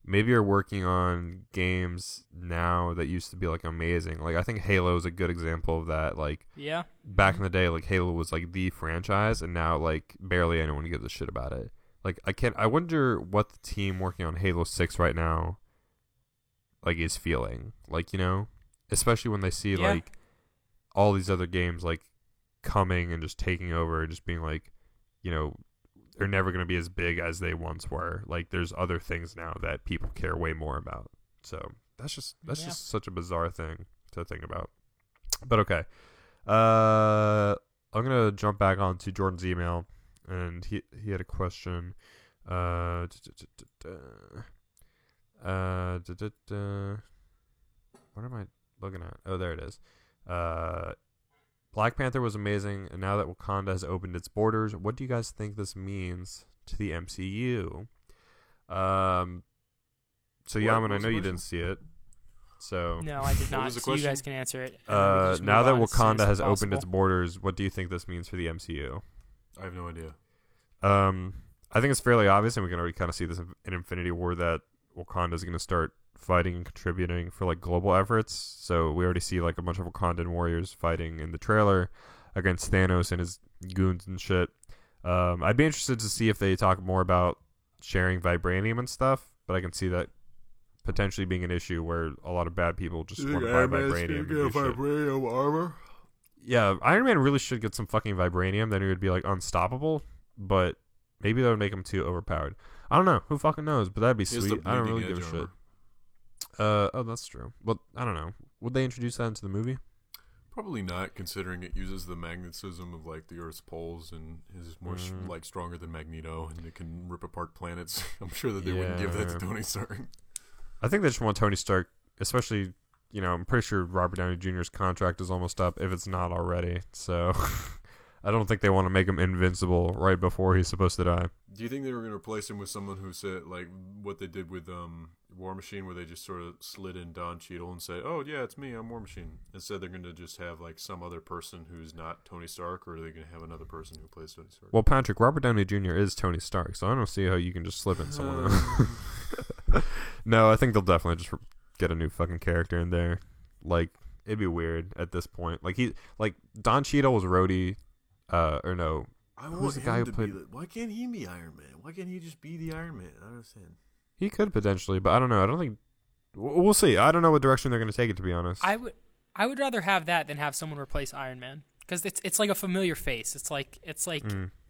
maybe are working on games now that used to be like amazing. Like, I think Halo is a good example of that. Like, Yeah. back in the day, like Halo was like the franchise, and now like barely anyone gives a shit about it. Like, I wonder what the team working on Halo 6 right now like is feeling. Like, especially when they see Yeah. like all these other games like coming and just taking over and just being like, they're never going to be as big as they once were. Like, there's other things now that people care way more about. So that's just such a bizarre thing to think about. But okay. I'm going to jump back onto Jordan's email, and he had a question. What am I looking at? Oh, there it is. Black Panther was amazing, and now that Wakanda has opened its borders, what do you guys think this means to the MCU? So Yaman, I was know the you question? didn't see it. So No, I did What not. was the So you guys question? can answer it. and then we can just now move that on as soon Wakanda as has opened its possible. borders, what do you think this means for the MCU? I have no idea. I think it's fairly obvious, and we can already kind of see this in Infinity War, that Wakanda is going to start fighting and contributing for like global efforts. So we already see like a bunch of Wakandan warriors fighting in the trailer against Thanos and his goons and shit. I'd be interested to see if they talk more about sharing vibranium and stuff, but I can see that potentially being an issue where a lot of bad people just want to buy vibranium. And do shit. Vibranium armor. Yeah, Iron Man really should get some fucking vibranium. Then he would be like unstoppable. But maybe that would make him too overpowered. I don't know. Who fucking knows? But that'd be sweet. I don't really give a shit. Oh, that's true. Well, I don't know. Would they introduce that into the movie? Probably not, considering it uses the magnetism of like the Earth's poles and is more like stronger than Magneto, and it can rip apart planets. I'm sure that they wouldn't give that to Tony Stark. I think they just want Tony Stark, especially. You know, I'm pretty sure Robert Downey Jr.'s contract is almost up, if it's not already. So, I don't think they want to make him invincible right before he's supposed to die. Do you think they were going to replace him with someone who said, like, what they did with War Machine, where they just sort of slid in Don Cheadle and say, oh, yeah, it's me, I'm War Machine. Instead, they're going to just have, like, some other person who's not Tony Stark, or are they going to have another person who plays Tony Stark? Well, Patrick, Robert Downey Jr. is Tony Stark, so I don't see how you can just slip in someone else. No, I think they'll definitely just get a new fucking character in there. Like, it'd be weird at this point. Like Don Cheadle was Rhodey, or no. I want the guy who played. Why can't he be Iron Man? Why can't he just be the Iron Man? I don't understand. He could potentially, but I don't know. I don't think. We'll see. I don't know what direction they're going to take it, to be honest. I would rather have that than have someone replace Iron Man, because it's like a familiar face. It's like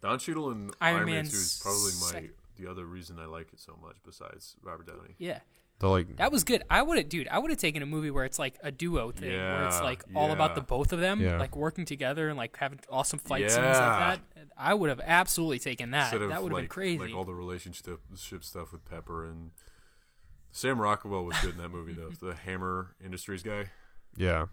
Don Cheadle and Iron Man 2 is probably the other reason I like it so much, besides Robert Downey. Yeah. That was good. I would have taken a movie where it's like a duo thing, where it's like all about the both of them, like working together and like having awesome fight scenes like that. I would have absolutely taken that. That would have been crazy. Like all the relationship stuff with Pepper, and Sam Rockwell was good in that movie though. The Hammer Industries guy. Yeah.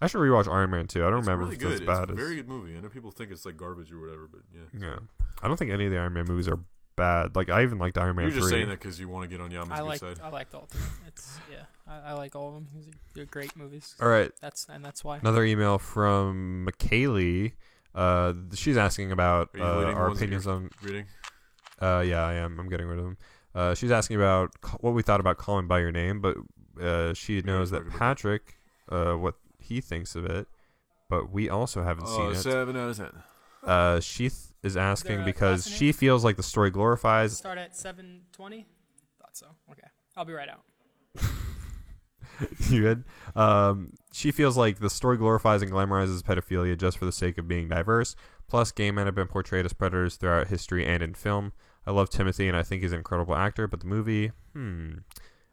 I should rewatch Iron Man 2. I don't remember really if good. it's bad. It's a very good movie. I know people think it's like garbage or whatever, but yeah. Yeah. I don't think any of the Iron Man movies are bad. Like, I even liked Iron Man 3. You're just saying that because you want to get on Yama's good side. I liked all three. I like all of them. They're great movies. All right. That's why. Another email from McKaylee. She's asking about our opinions on reading. Yeah, I am. I'm getting rid of them. She's asking about what we thought about Calling by Your Name, but she knows that Patrick, what he thinks of it, but we also haven't seen it. 7 out of 10. She is asking because she feels like the story glorifies. Start at 7:20. Thought so. Okay, I'll be right out. You good? She feels like the story glorifies and glamorizes pedophilia just for the sake of being diverse. Plus, gay men have been portrayed as predators throughout history and in film. I love Timothy, and I think he's an incredible actor, but the movie,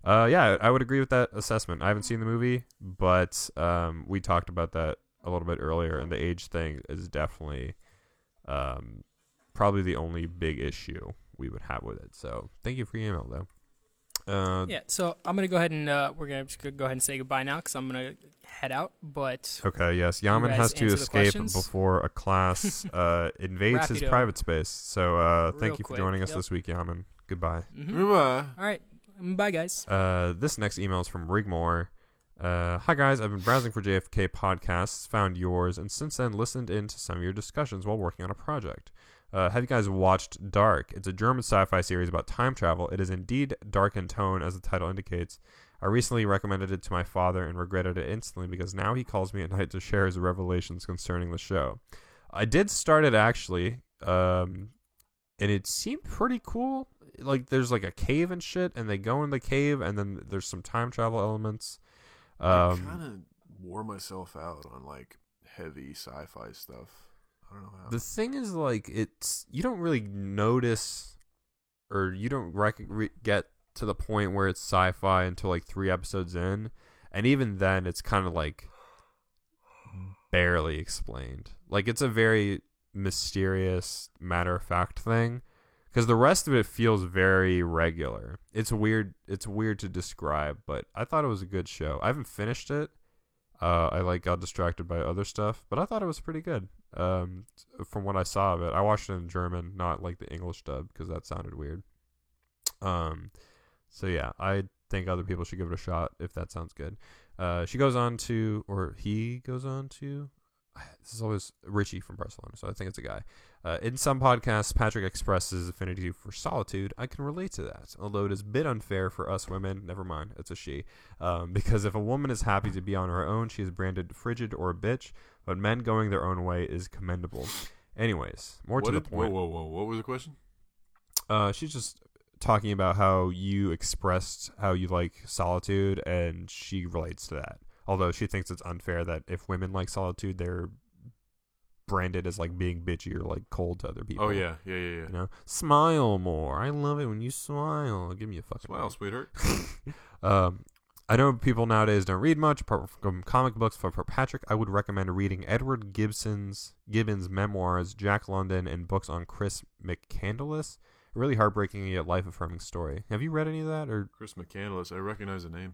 yeah, I would agree with that assessment. I haven't seen the movie, but we talked about that a little bit earlier, and the age thing is definitely probably the only big issue we would have with it. So, thank you for your email, though. Yeah, so I'm gonna go ahead and we're gonna just go ahead and say goodbye now because I'm gonna head out. But okay, yes, Yaman has to escape before a class invades his private space. So thank you for joining us this week, Yaman. Goodbye. Mm-hmm. Goodbye. All right, bye, guys. This next email is from Rigmore. Hi guys, I've been browsing for JFK podcasts, found yours, and since then listened into some of your discussions while working on a project. Have you guys watched Dark? It's a German sci-fi series about time travel. It is indeed dark in tone, as the title indicates. I recently recommended it to my father and regretted it instantly because now he calls me at night to share his revelations concerning the show. I did start it actually, and it seemed pretty cool. Like there's like a cave and shit, and they go in the cave, and then there's some time travel elements. I kind of wore myself out on like heavy sci-fi stuff. I don't know how. The thing is, like, it's you don't really notice, or you don't get to the point where it's sci-fi until like 3 episodes in, and even then, it's kind of like barely explained. Like, it's a very mysterious, matter-of-fact thing, because the rest of it feels very regular. It's weird. It's weird to describe, but I thought it was a good show. I haven't finished it. I got distracted by other stuff, but I thought it was pretty good. From what I saw of it, I watched it in German, not like the English dub, because that sounded weird. So yeah, I think other people should give it a shot if that sounds good. He goes on to, this is always Richie from Barcelona, so I think it's a guy. In some podcasts, Patrick expresses affinity for solitude. I can relate to that, although it is a bit unfair for us women. Never mind, it's a she. Because if a woman is happy to be on her own, she is branded frigid or a bitch, but men going their own way is commendable. Anyways, more to the point. Whoa. What was the question? She's just talking about how you expressed how you like solitude, and she relates to that. Although she thinks it's unfair that if women like solitude, they're branded as like being bitchy or like cold to other people. Oh yeah. You know, smile more. I love it when you smile. Give me a fucking Smile, sweetheart. I know people nowadays don't read much apart from comic books, but for Patrick, I would recommend reading Edward Gibbon's memoirs, Jack London, and books on Chris McCandless. A really heartbreaking yet life-affirming story. Have you read any of that? Or Chris McCandless. I recognize the name.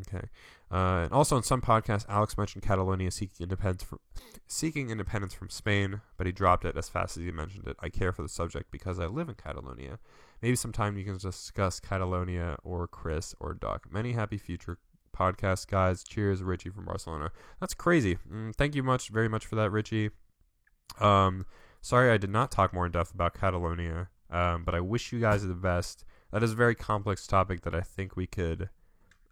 Okay. And also in some podcasts, Alex mentioned Catalonia seeking independence from Spain, but he dropped it as fast as he mentioned it. I care for the subject because I live in Catalonia. Maybe sometime you can discuss Catalonia or Chris or Duck. Many happy future podcasts, guys. Cheers, Richie from Barcelona. That's crazy. Thank you very much for that, Richie. Sorry I did not talk more in depth about Catalonia, but I wish you guys the best. That is a very complex topic that I think we could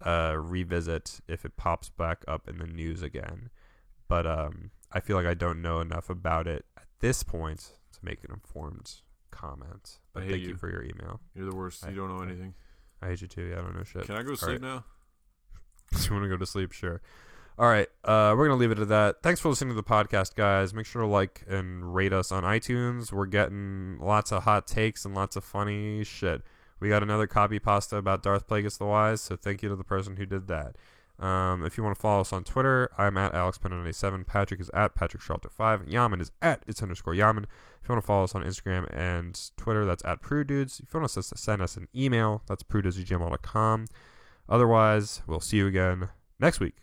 revisit if it pops back up in the news again. But I feel like I don't know enough about it at this point to make an informed comment. But thank you for your email. You're the worst. You don't know anything. I hate you too. Yeah, I don't know shit. Can I go to sleep now? You want to go to sleep? Sure. All right. We're going to leave it at that. Thanks for listening to the podcast, guys. Make sure to like and rate us on iTunes. We're getting lots of hot takes and lots of funny shit. We got another copy pasta about Darth Plagueis the Wise, so thank you to the person who did that. If you want to follow us on Twitter, I'm at AlexPen97. Patrick is at PatrickSchalter5. Yaman is at its_Yaman. If you want to follow us on Instagram and Twitter, that's at PrudeDudes. If you want us to send us an email, that's prudedudes@gmail.com. Otherwise, we'll see you again next week.